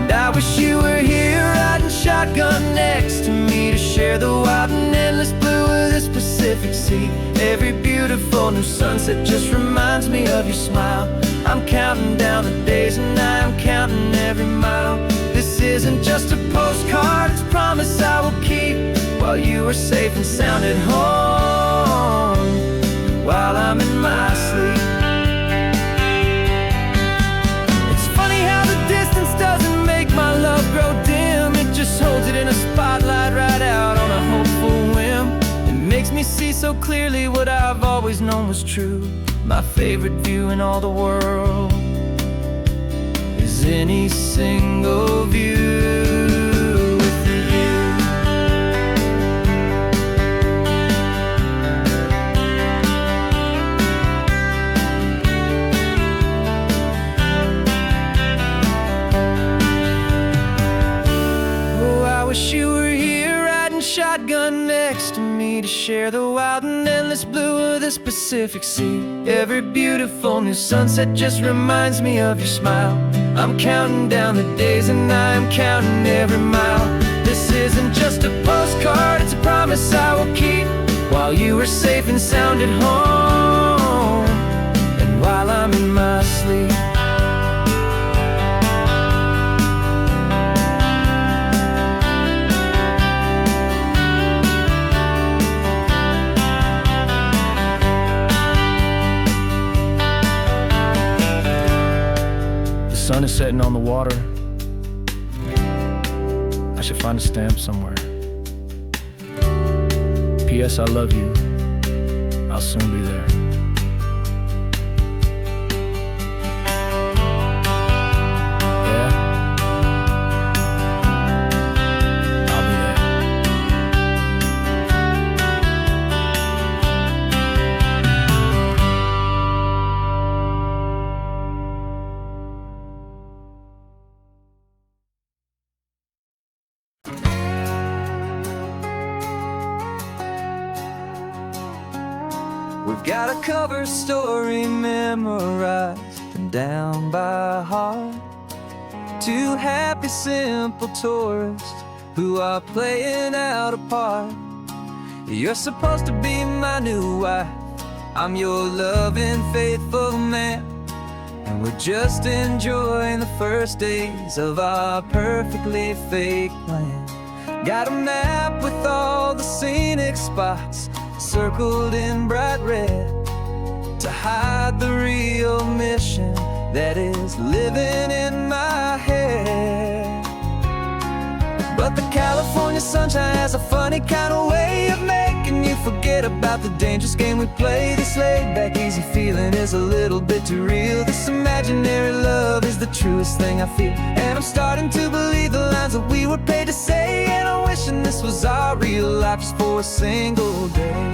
And I wish you were here riding shotgun next to me to share the wild and endless blue of this Pacific Sea. Every beautiful new sunset just reminds me of your smile. I'm counting down the days and I'm counting every mile. This isn't just a postcard, it's a promise I will keep, while you are safe and sound at home, while I'm in my sleep. It's funny how the distance doesn't make my love grow dim. It just holds it in a spotlight right out on a hopeful whim. It makes me see so clearly what I've always known was true. My favorite view in all the world is any single view with you. Oh, I wish you were here riding shotgun next to me to share the wild and endless blue of this Pacific Sea. Every beautiful new sunset just reminds me of your smile. I'm counting down the days and I'm counting every mile. This isn't just a postcard, it's a promise I will keep, while you are safe and sound at home, and while I'm in my sleep. The sun is setting on the water. I should find a stamp somewhere. P.S. I love you. I'll soon be there. Yeah? I'll be there. We've got a cover story memorized and down by heart. Two happy, simple tourists who are playing out a part. You're supposed to be my new wife, I'm your loving, faithful man, and we're just enjoying the first days of our perfectly fake plan. Got a map with all the scenic spots circled in bright red to hide the real mission that is living in my head. But the California sunshine has a funny kind of way of making you forget about the dangerous game we play. This laid back easy feeling is a little bit too real. This imaginary love is the truest thing I feel, and I'm starting to believe the lines that we were paid to say. And I'm wishing this was our real life just for a single day.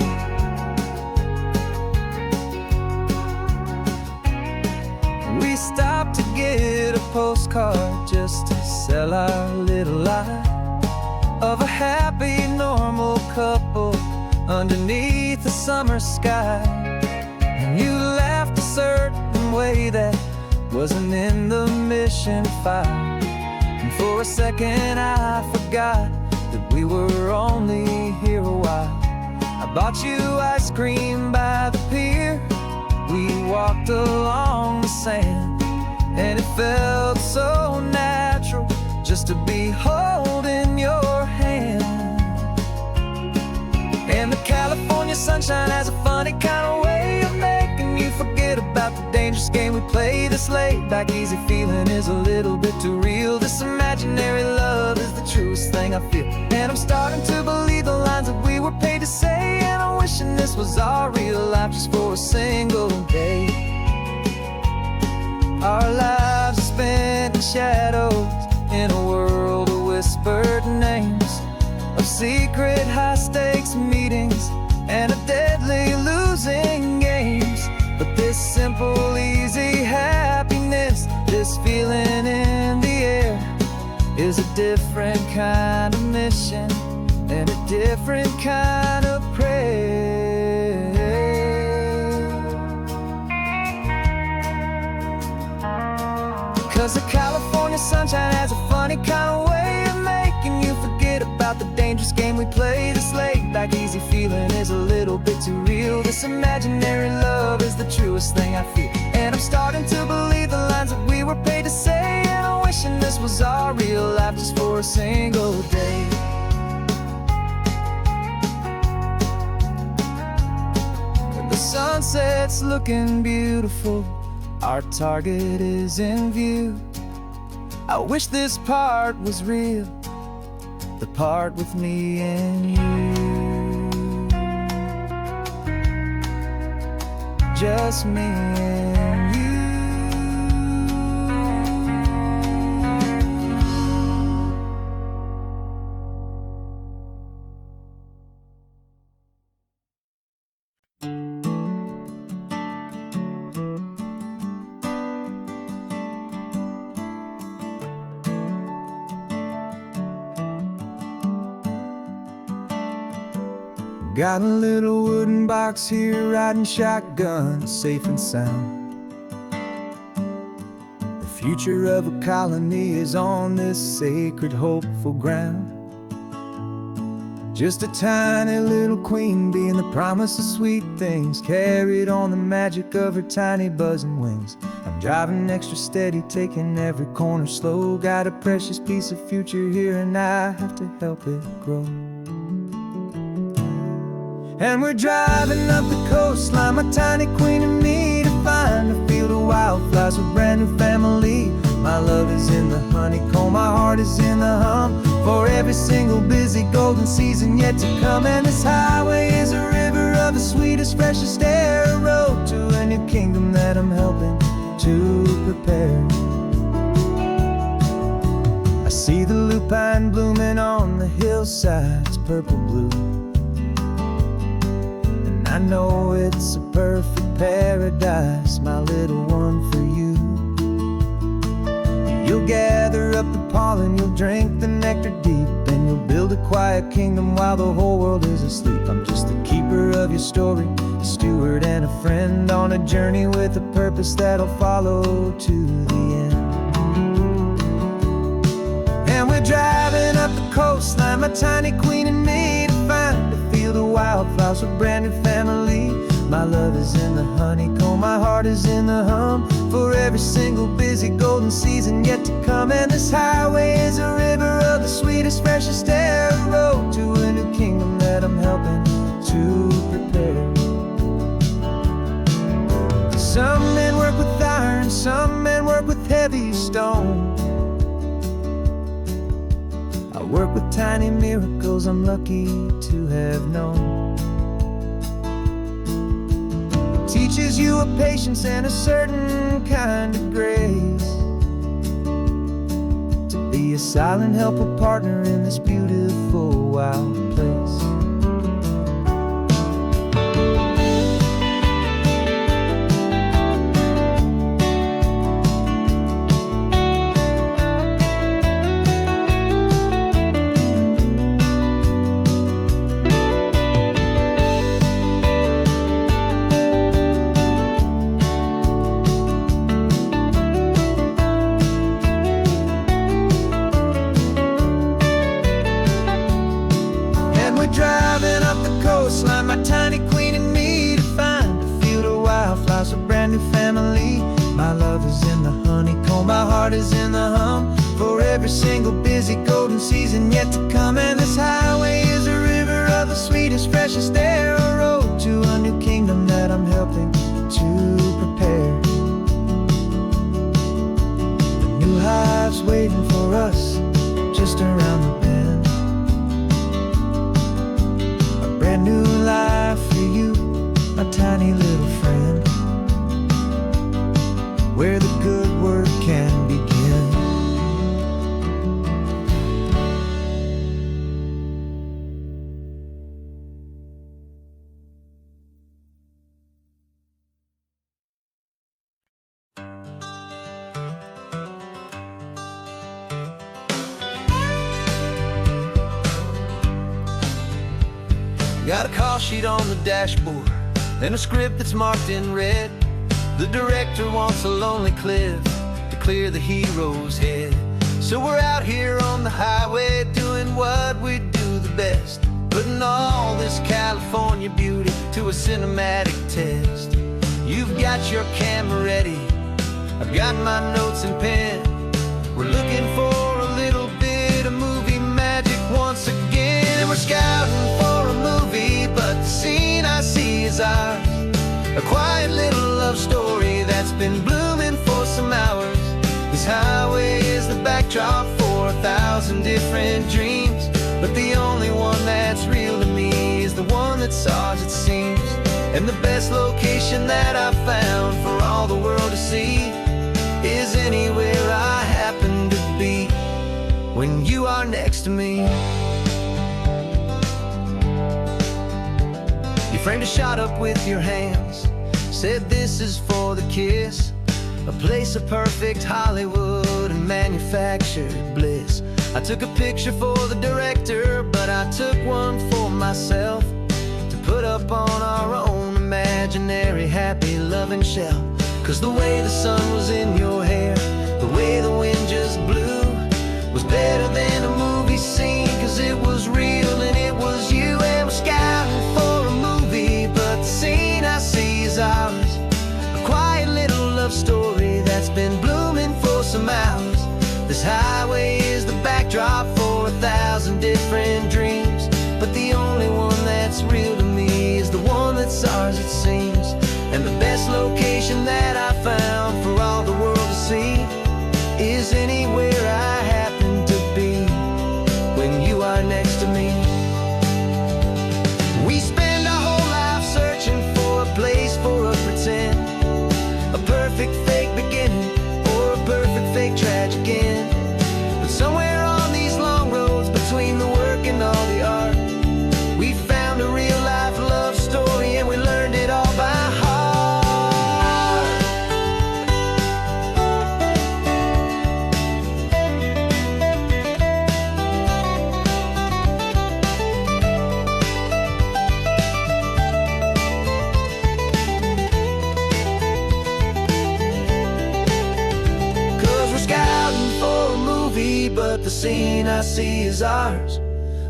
We stopped to get a postcard just to sell our little lie of a happy, normal couple underneath the summer sky. And you laughed a certain way that wasn't in the mission file, and for a second I forgot that we were only here a while. I bought you ice cream by the pier, we walked along the sand, and it felt so natural just to be holding your hand. And the California sunshine has a funny funny kind of way of making you forget about the dangerous game we play this late. Back easy feeling is a little bit too real. This imaginary love is the truest thing I feel. And I'm starting to believe the lines that we were paid to say. And I'm wishing this was our real life just for a single day. Our lives are spent in shadows, in a world of whispered names, of secret high-stakes meetings and of deadly losing games. But this simple, easy happiness, this feeling in the air, is a different kind of mission and a different kind of prayer. 'Cause the California sunshine has a funny kind of way of making you forget about the dangerous game we play this late. Back easy feeling is a little bit too real. This imaginary love is the truest thing I feel. And I'm starting to believe the lines that we were paid to say. And I'm wishing this was our real life just for a single day. When the sunset's looking beautiful, our target is in view. I wish this part was real, the part with me and you. Just me and you. Got a little wooden box here, riding shotgun, safe and sound. The future of a colony is on this sacred, hopeful ground. Just a tiny little queen bee and the promise of sweet things, carried on the magic of her tiny buzzing wings. I'm driving extra steady, taking every corner slow. Got a precious piece of future here and I have to help it grow. And we're driving up the coastline, my tiny queen and me, to find a field of wildflowers with brand new family. My love is in the honeycomb, my heart is in the hum, for every single busy golden season yet to come. And this highway is a river of the sweetest, freshest air, a road to a new kingdom that I'm helping to prepare. I see the lupine blooming on the hillsides, purple blue. I know it's a perfect paradise, my little one, for you. You'll gather up the pollen, you'll drink the nectar deep, and you'll build a quiet kingdom while the whole world is asleep. I'm just the keeper of your story, a steward and a friend, on a journey with a purpose that'll follow to the end. And we're driving up the coastline, my tiny queen and me, to find a field of wildflowers with brand new family. My love is in the honeycomb, my heart is in the hum, for every single busy golden season yet to come. And this highway is a river of the sweetest, freshest air, a road to a new kingdom that I'm helping to prepare. Some men work with iron, some men work with heavy stone. I work with tiny miracles I'm lucky to have known. It teaches you a patience and a certain kind of grace, to be a silent, helpful partner in this beautiful, wild place. Driving up the coastline, my tiny queen and me, to find a field of wildflowers, a brand new family. My love is in the honeycomb, my heart is in the hum, for every single busy golden season yet to come. And this highway is a river of the sweetest, freshest air, a road to a new kingdom
Got a call sheet on the dashboard and a script that's marked in red. The director wants a lonely cliff to clear the hero's head. So we're out here on the highway doing what we do the best, putting all this California beauty to a cinematic test. You've got your camera ready, I've got my notes and pen. We're looking for a little bit of movie magic once again. We're scouting for a movie, but the scene I see is ours. A quiet little love story that's been blooming for some hours. This highway is the backdrop for 1,000 different dreams, but the only one that's real to me is the one that's ours, it seems. And the best location that I've found for all the world to see is anywhere I happen to be when you are next to me. You framed a shot up with your hands, said this is for the kiss, a place of perfect Hollywood and manufactured bliss. I took a picture for the director, but I took one for myself to put up on our own imaginary happy loving shelf. Cause the way the sun was in your hair, the way the wind just blew, was better than a movie scene, cause it was real and it was you. And we're scouting for a movie, but the scene I see is ours. A quiet little love story that's been blooming for some hours. This highway is the backdrop for 1,000 different dreams, but the only one that's real to me is the one that's ours, it seems. And the best location that I found for all the world to see is anywhere I happen to be when you are next to me. We spend our whole life searching for a place for a pretend, a perfect fake beginning or a perfect fake tragic end. But somewhere on these long roads between the work and all the art, we found a real life love story and we learned it all by heart. But the scene I see is ours.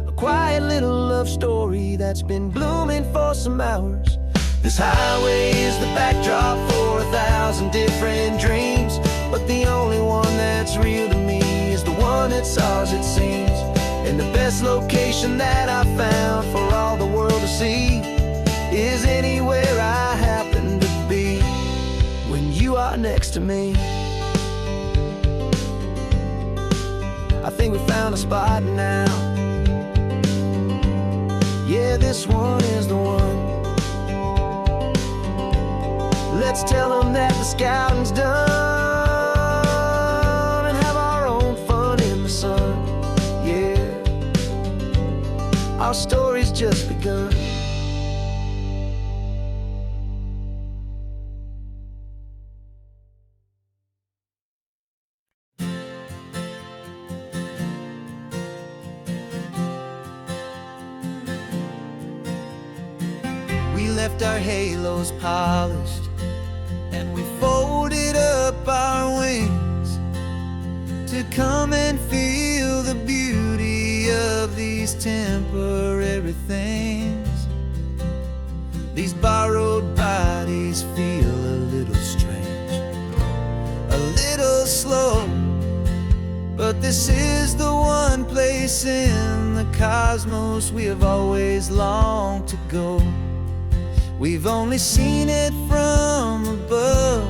A quiet little love story that's been blooming for some hours. This highway is the backdrop for 1,000 different dreams, but the only one that's real to me is the one that's ours, it seems. And the best location that I found for all the world to see is anywhere I happen to be when you are next to me. I think we found a spot now. Yeah, this one is the one. Let's tell them that the scouting's done and have our own fun in the sun. Yeah, our story's just begun. Left our halos polished and we folded up our wings to come and feel the beauty of these temporary things. These borrowed bodies feel a little strange, a little slow, but this is the one place in the cosmos we have always longed to go. We've only seen it from above,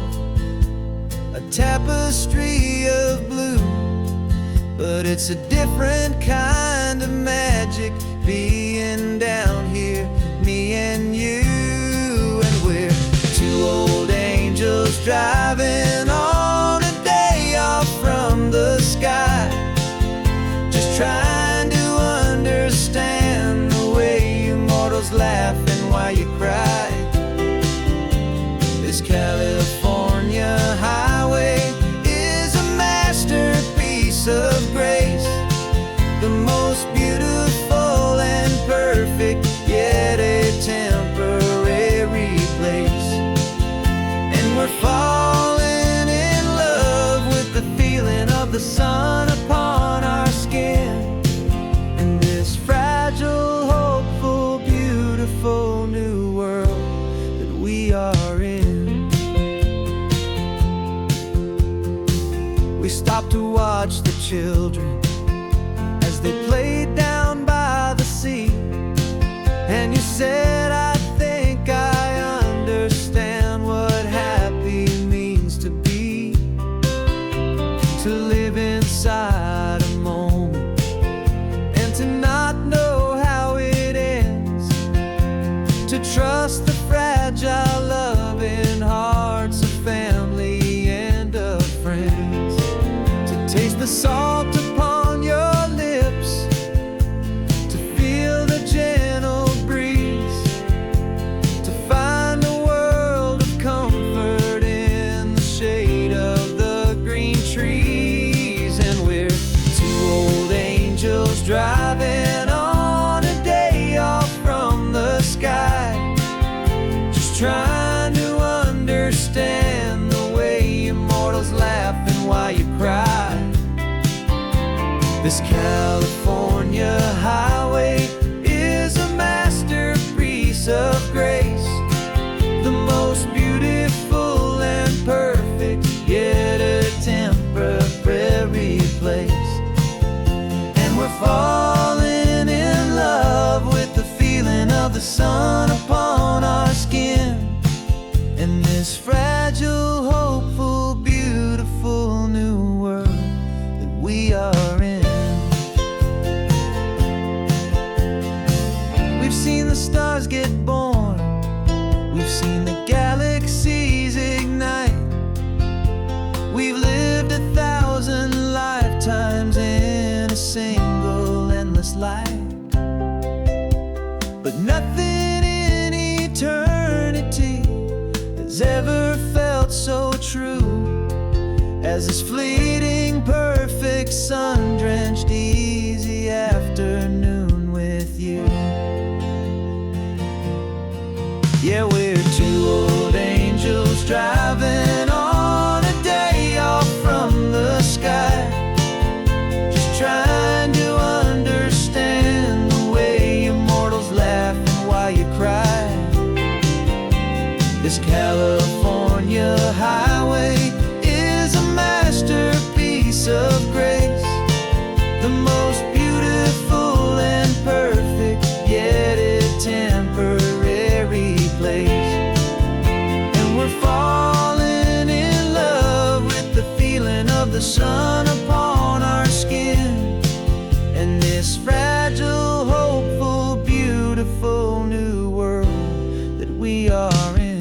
a tapestry of blue, but it's a different kind of magic being down here, me and you. And we're two old angels driving on a day off from the sky, just trying to understand the way you mortals laugh and why you cry. This California highway is a masterpiece of grace, the most beautiful and perfect yet
children as they played down by the sea. And you said, I think I understand what happy means to be, to live inside a moment and to not know how it ends, to trust the fragile loving hearts of family and of friends, to taste the salt upon your lips, to feel the gentle breeze, to find a world of comfort in the shade of the green trees. And we're two old angels driving on a day off from the sky, just trying to understand the way immortals laugh and why you cry. This California highway is a masterpiece of grace, the most beautiful and perfect, yet a temporary place. And we're falling in love with the feeling of the sun upon our skin, in this fragile, hopeful, beautiful new world that we are in. We've seen the stars get born, we've seen the galaxies ignite, we've lived 1,000 lifetimes in a single endless life. But nothing in eternity has ever felt so true as this fleeting, perfect, sun-drenched, easy afternoon with you. Yeah, we're two old angels driving on a day off from the sky, just trying to understand the way immortals laugh and why you cry. This California highway is a masterpiece of grace, the most beautiful and perfect, yet a temporary place. And we're falling in love with the feeling of the sun upon our skin, and this fragile, hopeful, beautiful new world that we are in.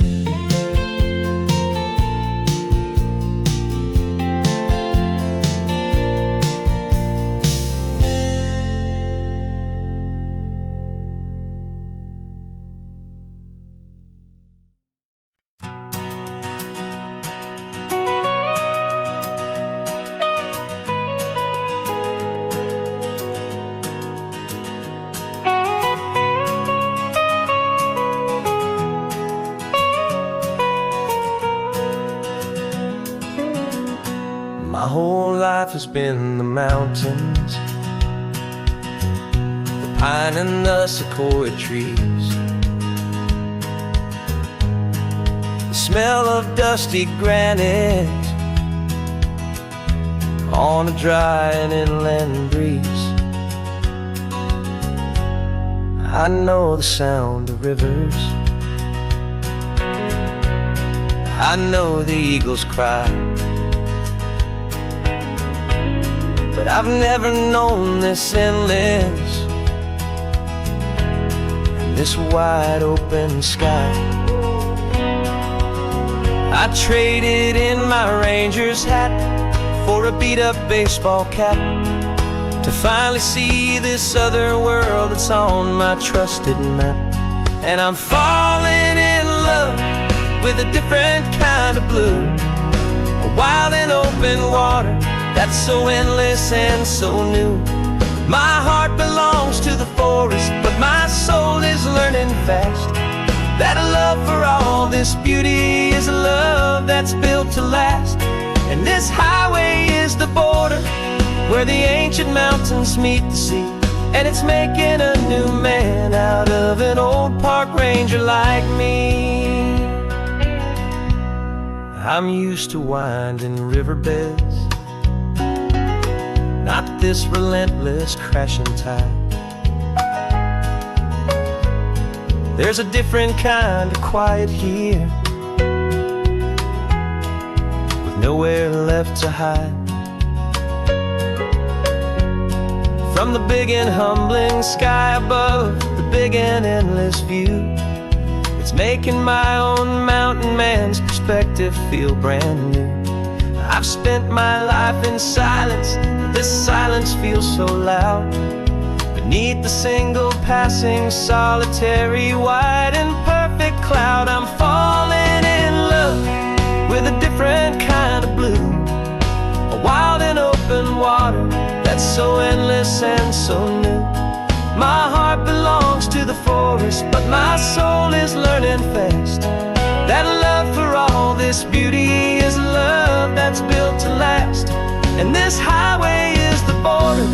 My whole life has been the mountains, the pine and the sequoia trees, the smell of dusty granite on a dry and inland breeze. I know the sound of rivers, I know the eagles cry, but I've never known this endless and this wide open sky. I traded in my Ranger's hat for a beat-up baseball cap to finally see this other world that's on my trusted map. And I'm falling in love with a different kind of blue, a wild and open water that's so endless and so new. My heart belongs to the forest, but my soul is learning fast that a love for all this beauty is a love that's built to last. And this highway is the border where the ancient mountains meet the sea, and it's making a new man out of an old park ranger like me. I'm used to winding riverbeds, not this relentless crashing tide. There's a different kind of quiet here, with nowhere left to hide. From the big and humbling sky above, the big and endless view, it's making my own mountain man's perspective feel brand new. I've spent my life in silence, but this silence feels so loud. Beneath the single passing solitary white and perfect cloud, I'm falling in love with a different kind of blue, a wild and open water that's so endless and so new. My heart belongs to the forest, but my soul is learning fast that love for all this beauty is love that's built to last. And this highway is the border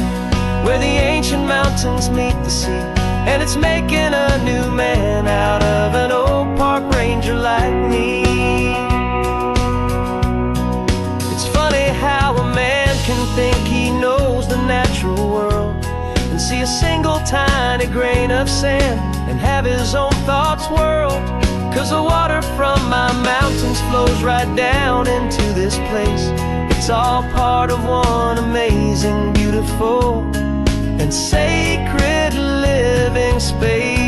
where the ancient mountains meet the sea, and it's making a new man out of an old park ranger like me. It's funny how a man can think he knows the natural world and see a single tiny grain of sand and have his own thoughts whirl. 'Cause the water from my mountains flows right down into this place. It's all part of one amazing, beautiful, and sacred living space.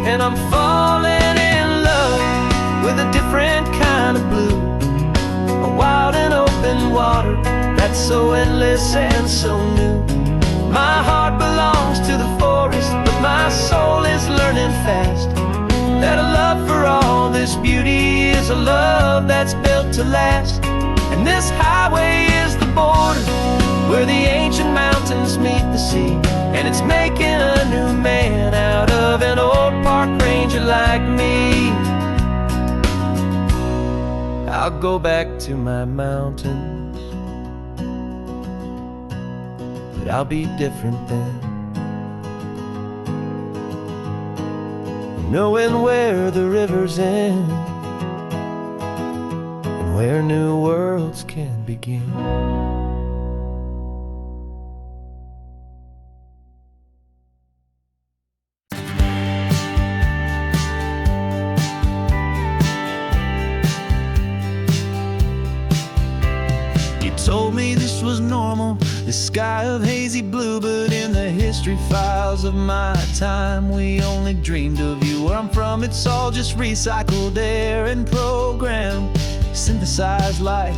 And I'm falling in love with a different kind of blue, a wild and open water that's so endless and so new. My heart belongs to the forest, but my soul is learning fast that a love for all this beauty is a love that's built to last. And this highway is the border where the ancient mountains meet the sea, and it's making a new man out of an old park ranger like me. I'll go back to my mountains, but I'll be different then, knowing where the rivers end and where new worlds can begin.
Told me this was normal, this sky of hazy blue, but in the history files of my time, we only dreamed of you. Where I'm from, it's all just recycled air and programmed, synthesized light.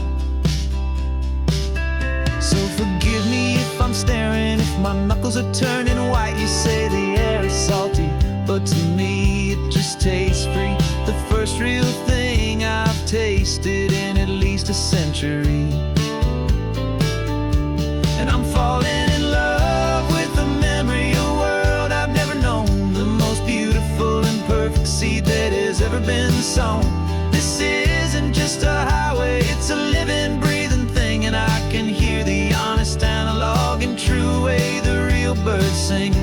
So forgive me if I'm staring, if my knuckles are turning white. You say the air is salty, but to me it just tastes free. The first real thing I've tasted in at least a century. And I'm falling in love with the memory of a world I've never known, the most beautiful and perfect seed that has ever been sown. This isn't just a highway, it's a living, breathing thing, and I can hear the honest, analog, and true way the real birds sing.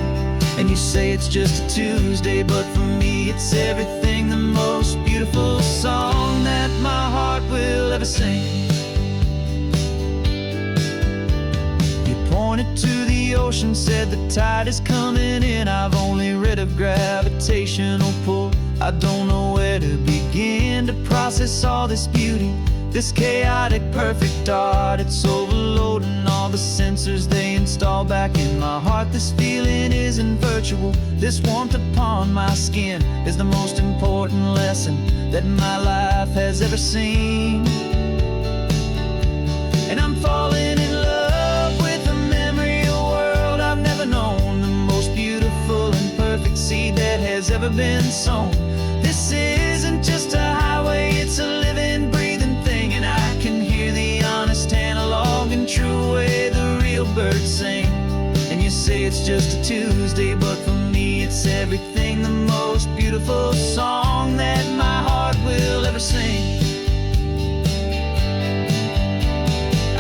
And you say it's just a Tuesday, but for me it's everything, the most beautiful song that my heart will ever sing. Pointed to the ocean, said the tide is coming in. I've only read of gravitational pull. I don't know where to begin to process all this beauty, this chaotic, perfect art. It's overloading all the sensors they install back in my heart. This feeling isn't virtual. This warmth upon my skin is the most important lesson that my life has ever seen. And I'm falling in love known, the most beautiful and perfect seed that has ever been sown. This isn't just a highway, it's a living, breathing thing, and I can hear the honest, analog, and true way the real birds sing. And you say it's just a Tuesday, but for me it's everything, the most beautiful song that my heart will ever sing.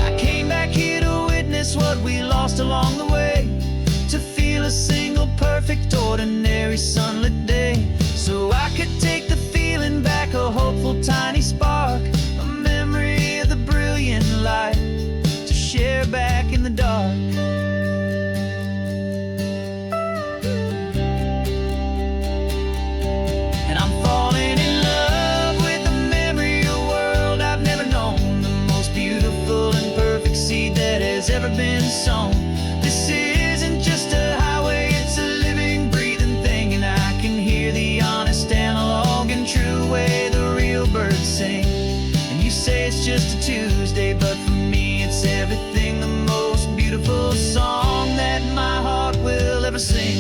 I came back here to witness lost along the way, to feel a single perfect ordinary sunlit day, so I could take the feeling back, a hopeful tiny spark, a memory of the brilliant light to share back in the dark. And I'm falling in love with the memory of a world I've never known, the most beautiful and perfect seed that has ever been sown. This isn't just a highway, it's a living, breathing thing, and I can hear the honest analog and true way the real birds sing. And you say it's just a Tuesday, but for me it's everything, the most beautiful song that my heart will ever sing.